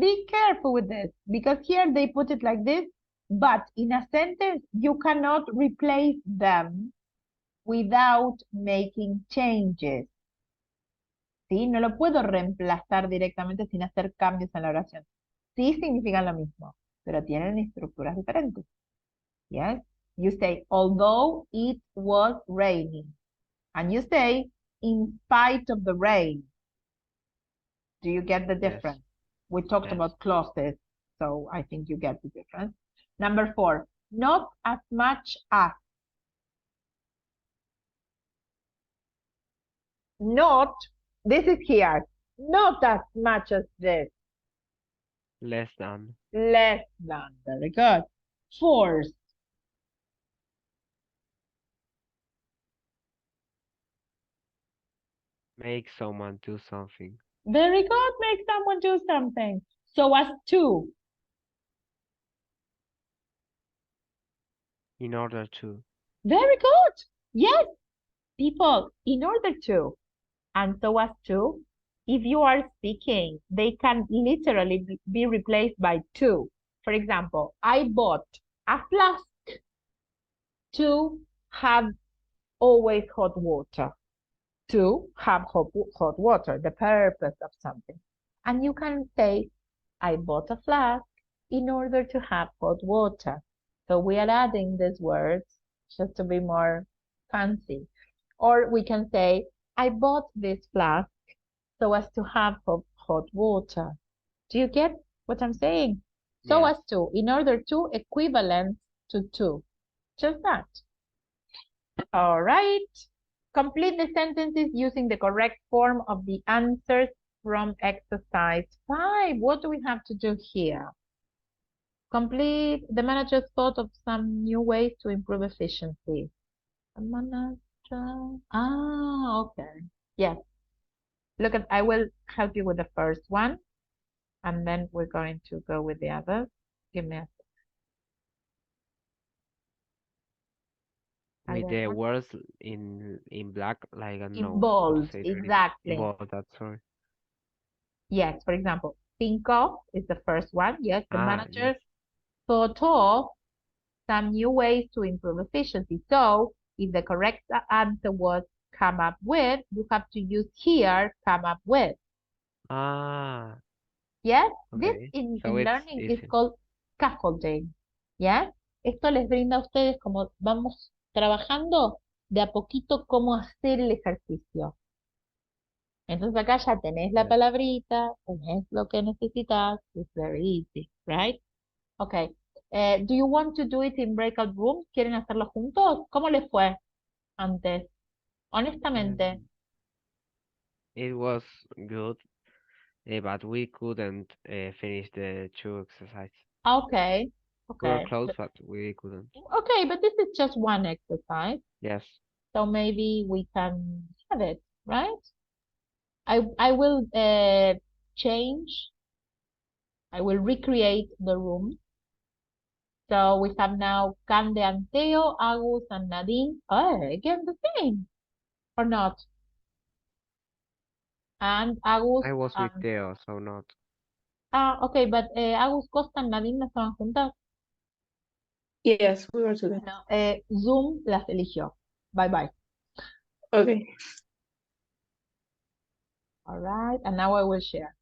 Be careful with this, because here they put it like this, but in a sentence, you cannot replace them without making changes. ¿Sí? No lo puedo reemplazar directamente sin hacer cambios en la oración. Sí significan lo mismo, pero tienen estructuras diferentes. Yes? You say, although it was raining. And you say, in spite of the rain. Do you get the Yes. difference? We talked Yes. about clauses, so I think you get the difference. Number 4, not as much as. Not, this is here, not as much as this. Less than. Less than, very good. Force. Make someone do something. Very good, make someone do something. So as to. In order to. Very good. Yes, people, in order to. And so as to, if you are speaking, they can literally be replaced by to. For example, I bought a flask to have always hot water. To have hot water, the purpose of something. And you can say, I bought a flask in order to have hot water. So we are adding these words just to be more fancy. Or we can say, I bought this flask so as to have hot water. Do you get what I'm saying? So Yes. as to, in order to, equivalent to. Just that. All right. Complete the sentences using the correct form of the answers from exercise 5. What do we have to do here? Complete, the manager thought of some new ways to improve efficiency. The manager, okay. Yes. Look at, I will help you with the first one, and then we're going to go with the others. Give me a I With don't the know. words in black, like I don't In know how to bold, say it really. exactly. In bold, that's sorry. Yes, for example, think of is the first one. Yes, the manager Yes. thought of some new ways to improve efficiency. So if the correct answer was come up with, you have to use here come up with. Ah, Yes, this okay. in So it's learning is easy. called scaffolding. Yes, esto les brinda a ustedes como vamos trabajando de a poquito cómo hacer el ejercicio. Entonces acá ya tenés la Yes. palabrita, tenés lo que necesitas. It's very easy, right? Okay. Do you want to do it in breakout rooms? ¿Quieren hacerlo juntos? ¿Cómo les fue antes? Honestamente. It was good, but we couldn't finish the 2 exercises. Okay. We were Okay. close, but we couldn't. Okay, but this is just one exercise. Yes. So maybe we can have it, right? I will change. I will recreate the room. So we have now Cande and Theo, Agus and Nadine. Oh, again the same. Or not? And Agus I was with and... Theo, so not. okay, but Agus Costa and Nadine no estaban juntas. Yes, we were together. No, Zoom las eligió. Bye bye. Okay. All right, and now I will share.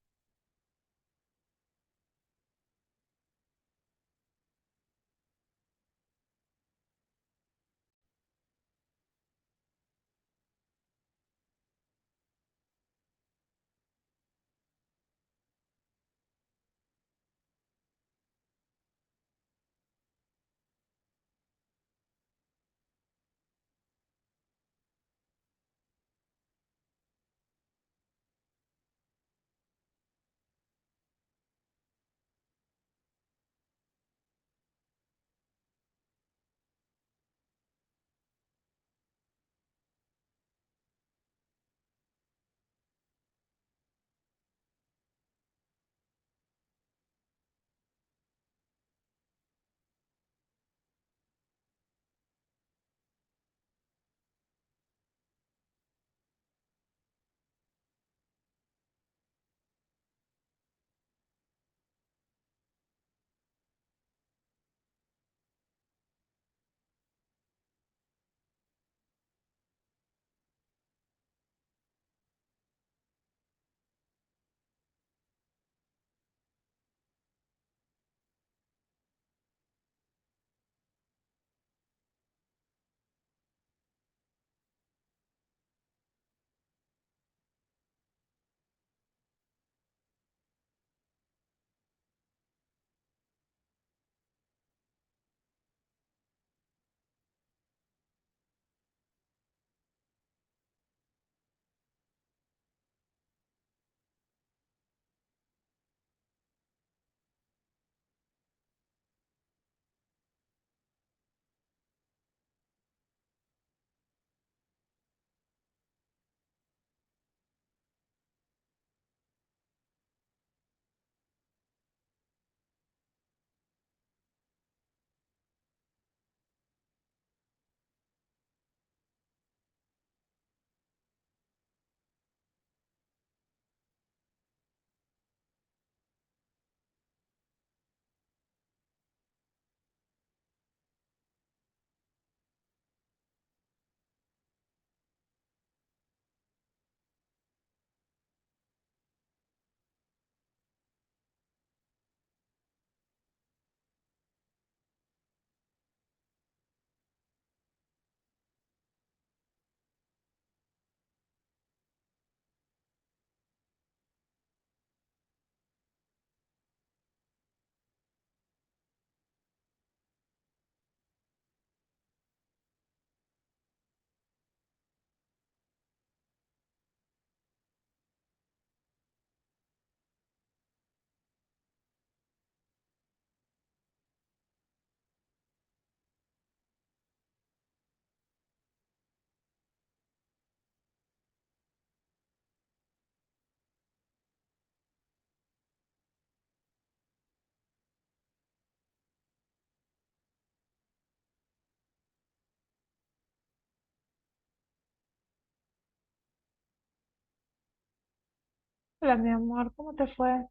Hola, mi amor, ¿cómo te fue?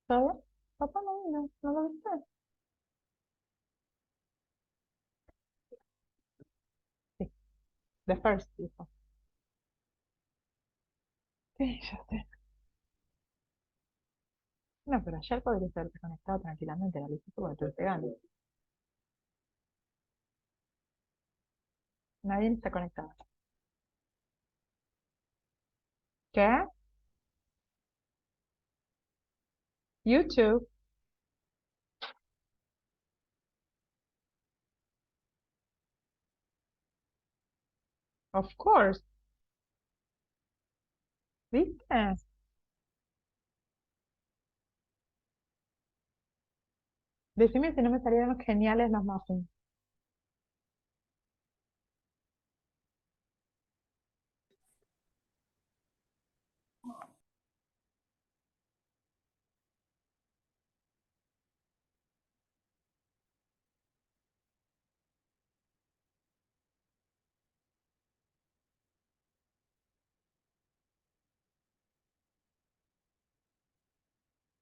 ¿Todo bien? Papá no vino, ¿no lo viste? Sí, the first dijo. Sí, ya sé. No, pero ayer podrías haberte conectado tranquilamente, la lista porque te pegando. Nadie está conectado. ¿Qué? YouTube. Of course. ¿Viste? Decime si no me salieron geniales los muffins.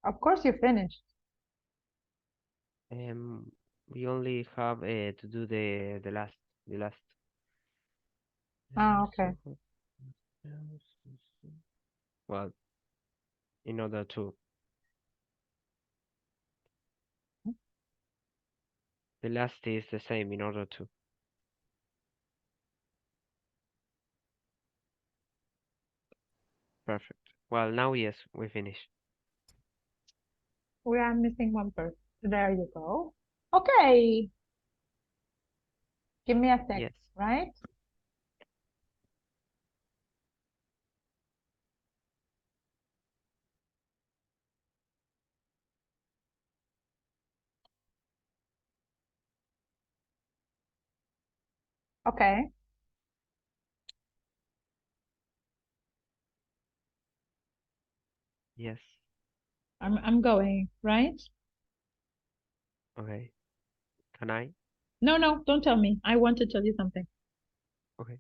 Of course you finished. We only have to do the last. Ah, okay. Well, in order to. The last is the same in order to. Perfect. Well, now yes, we finish. We are missing one person. There you go. Okay. Give me a sec, Yes. right? Okay. Yes. I'm going, right? Okay. Can I? No, don't tell me. I want to tell you something. Okay.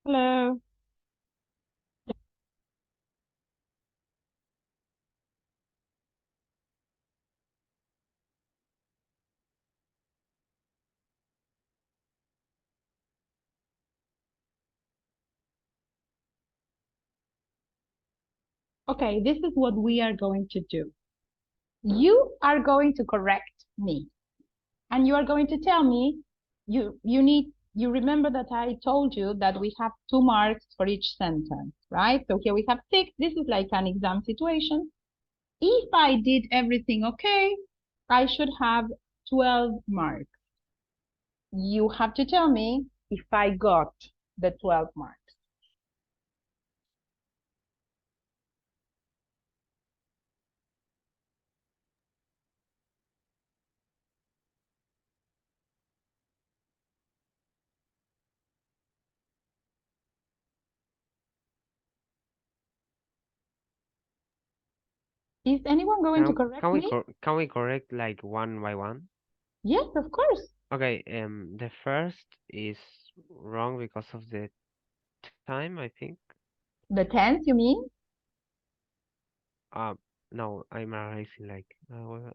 Hello. Okay, this is what we are going to do. You are going to correct me. And you are going to tell me, you remember that I told you that we have 2 marks for each sentence, right? So here we have 6. This is like an exam situation. If I did everything okay, I should have 12 marks. You have to tell me if I got the 12 marks. Is anyone going to correct Can we me? can we correct like one by one? Yes, of course. Okay, the first is wrong because of the time, I think. The tense, you mean? No, I'm erasing like no.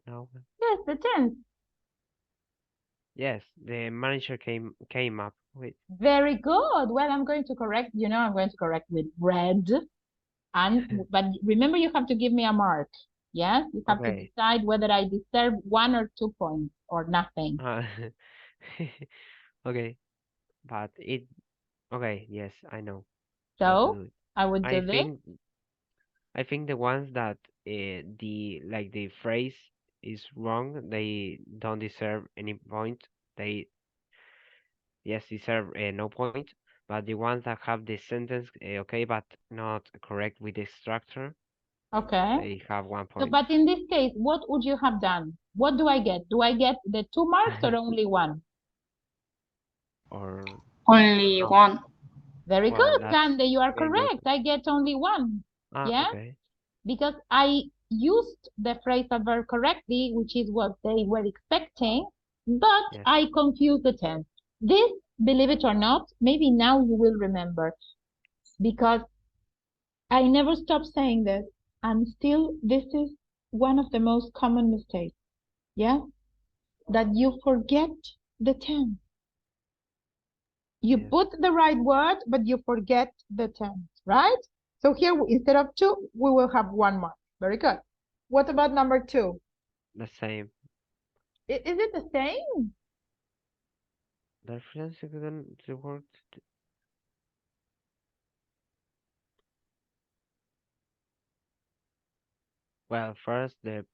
Yes, the tense. Yes, the manager came up with Very good. Well, I'm going to correct, I'm going to correct with red. But remember, you have to give me a mark. Yes, you have to okay. decide whether I deserve 1 or 2 points or nothing. Okay, but okay, yes, I know what to So do it. I would do I this. think the ones that the phrase is wrong, they don't deserve any point. They deserve no point. But the ones that have the sentence okay, but not correct with the structure, Okay. they have 1 So, point. but in this case, what would you have done? What do I get? Do I get the 2 marks or only 1? Or Only oh, one. Very well, good, that's Cande. You are very good. correct. I get only 1. Yeah, Okay. because I used the phrasal verb correctly, which is what they were expecting, but Yes. I confused the tense. This, believe it or not, maybe now you will remember, because I never stop saying this, and still this is one of the most common mistakes. Yeah, that you forget the tense. You Yes. put the right word, but you forget the tense, right? So here, instead of 2, we will have 1 mark. Very good. What about number 2? The same. Is it the same? The reference the word. Well, first the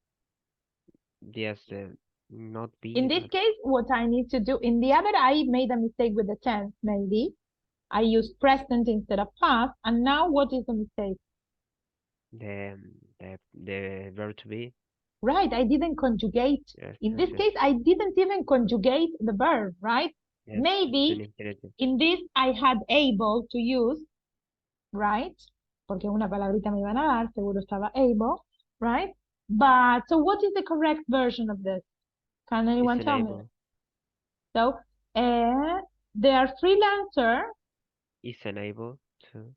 not be. In this But case, what I need to do, in the other, I made a mistake with the tense, maybe. I used present instead of past, and now what is the mistake? the verb to be. Right, I didn't conjugate. Yes. In Yes. this Yes. case, I didn't even conjugate the verb, right? Yes. Maybe An infinitive. in this I had able to use, right? Porque una palabrita me iban a dar, seguro estaba able, right? But, so what is the correct version of this? Can anyone It's tell me? enable. So, they are freelancer. Is enable to.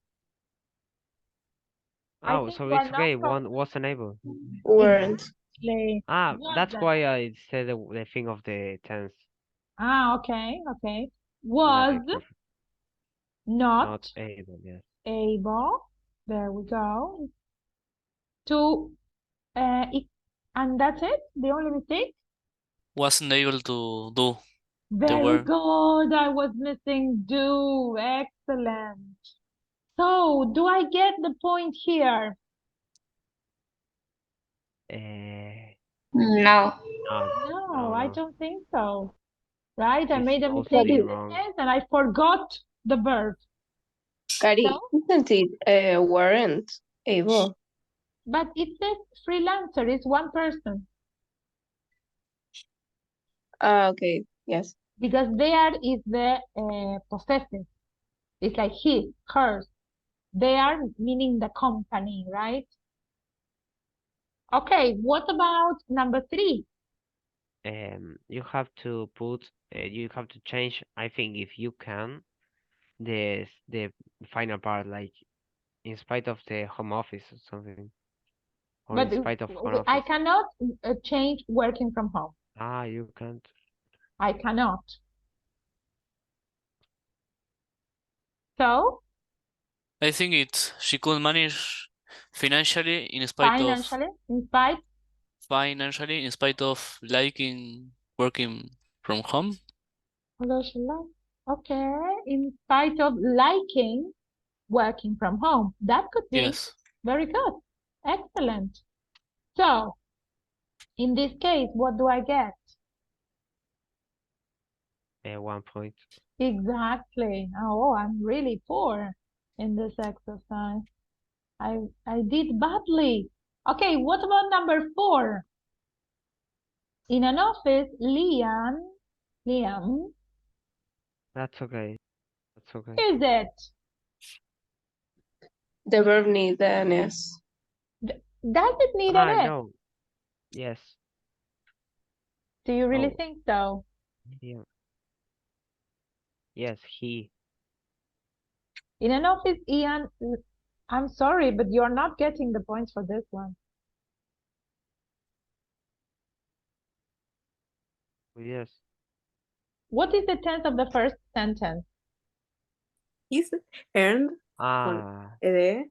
I Oh, think so you are it's not okay. correct. One was enable. Weren't. Exactly. That's Was. why I said the thing of the tense. Okay, okay. So that Was it's perfect. not able. Yes. able, there we go, to, and that's it? The only mistake? Wasn't able to do the Very work. good. I was missing do. Excellent. So, do I get the point here? No. No, I don't think so. Right? I It's made a mostly mistake in the wrong. tense and I forgot the verb. Cari, So, isn't it weren't able? but it says freelancer is 1 person Okay, yes. because there is the possessive. It's like his, hers. They are meaning the company, right? Okay, what about number 3? You have to put. You have to change. I think if you can, the final part, like in spite of the home office or something, or But in spite of home I office. cannot change working from home. You can't. I cannot. So, I think she could manage financially in spite of liking working from home. okay, in spite of liking working from home. That could be. Yes. Very good. Excellent. So, in this case, what do I get? 1 point. Exactly. Oh, I'm really poor in this exercise. I did badly. Okay, what about number 4? In an office, Liam, That's okay. That's okay. is it? The verb need an S. Does it need an S? No. Yes. Do you really Oh. think so? Yeah. Yes, he. In an office, Ian, I'm sorry, but you're not getting the points for this one. Yes. What is the tense of the first sentence? He's earned Ah. ed.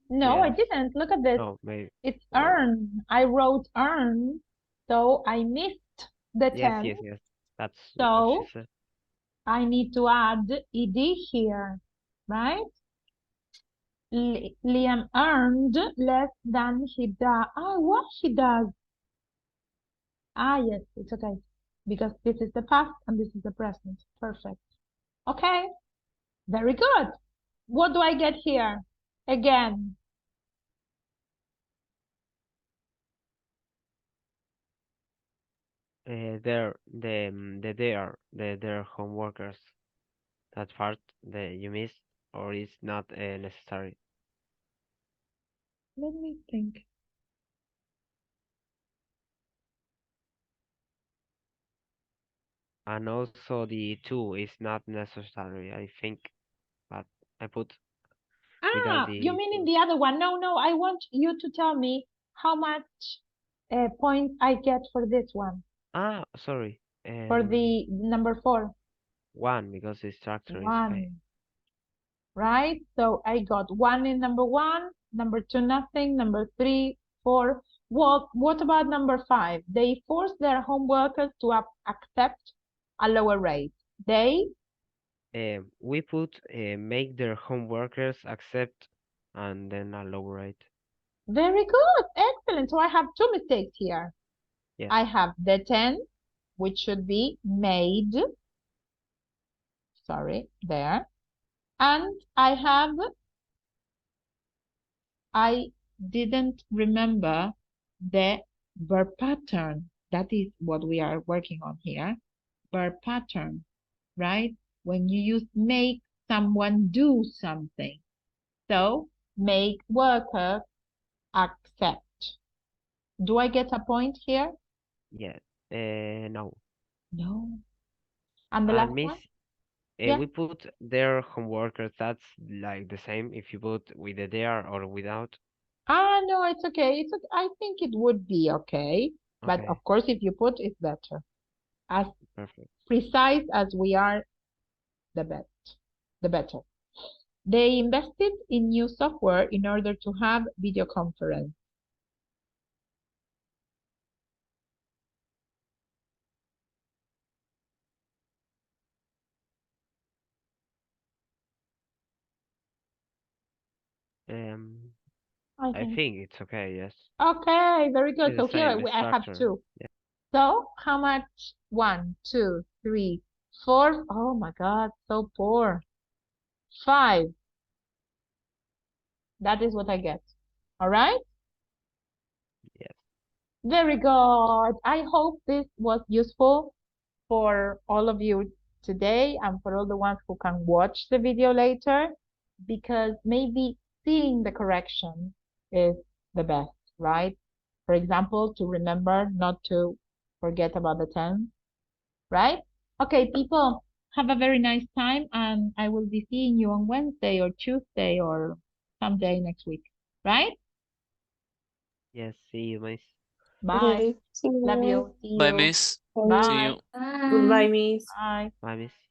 No, I Yes. didn't. Look at this. No, maybe. It's No. earn. I wrote earn, so I missed the Yes, tense. yes. That's what So she said. I need to add ed here, right? Liam earned less than he does. Ah, what he does? Ah, yes, it's okay. Because this is the past and this is the present. Perfect. Okay, very good. What do I get here? Again, Their homeworkers. That part that you missed, or is not necessary. let me think. And also the two is not necessary, I think, but I put without Ah, you the mean in two. the other one? No, I want you to tell me how much points I get for this one, Ah, sorry. for the number 4. One, because the structure is okay. 1, right? So I got 1 in number 1, number 2 nothing, number 3, 4. What about number 5? They force their home workers to accept a lower rate. They We put make their homeworkers accept and then a lower rate. Very good, excellent. So I have 2 mistakes here. Yes. I have the 10, which should be made. Sorry, there. And I didn't remember the verb pattern. That is what we are working on here. Verb pattern, right? When you use make someone do something. So make worker accept. Do I get a point here? Yes. No. No. And the And last miss, one? Yeah. we put their homeworkers. That's like the same if you put with the there or without. Ah, no, it's okay. It's okay. I think it would be okay. But Okay. of course, if you put, it's better. As Perfect. precise as we are, the better. They invested in new software in order to have video conference. I think it's okay. Yes. Okay, very good. It's So the here same I have structure. 2. Yeah. So how much? 1, 2, 3, 4. Oh my God, so poor. 5. That is what I get. All right? Yes. Very good. I hope this was useful for all of you today and for all the ones who can watch the video later, because maybe seeing the correction is the best, right? For example, to remember not to forget about the tense, right? Okay, people, have a very nice time, and I will be seeing you on Wednesday or Tuesday or someday next week, right? Yes. See you, miss. Bye. Okay, see Love you. you. See Bye, you. miss. See Bye. you. Bye. Goodbye, miss. Bye. Bye, miss.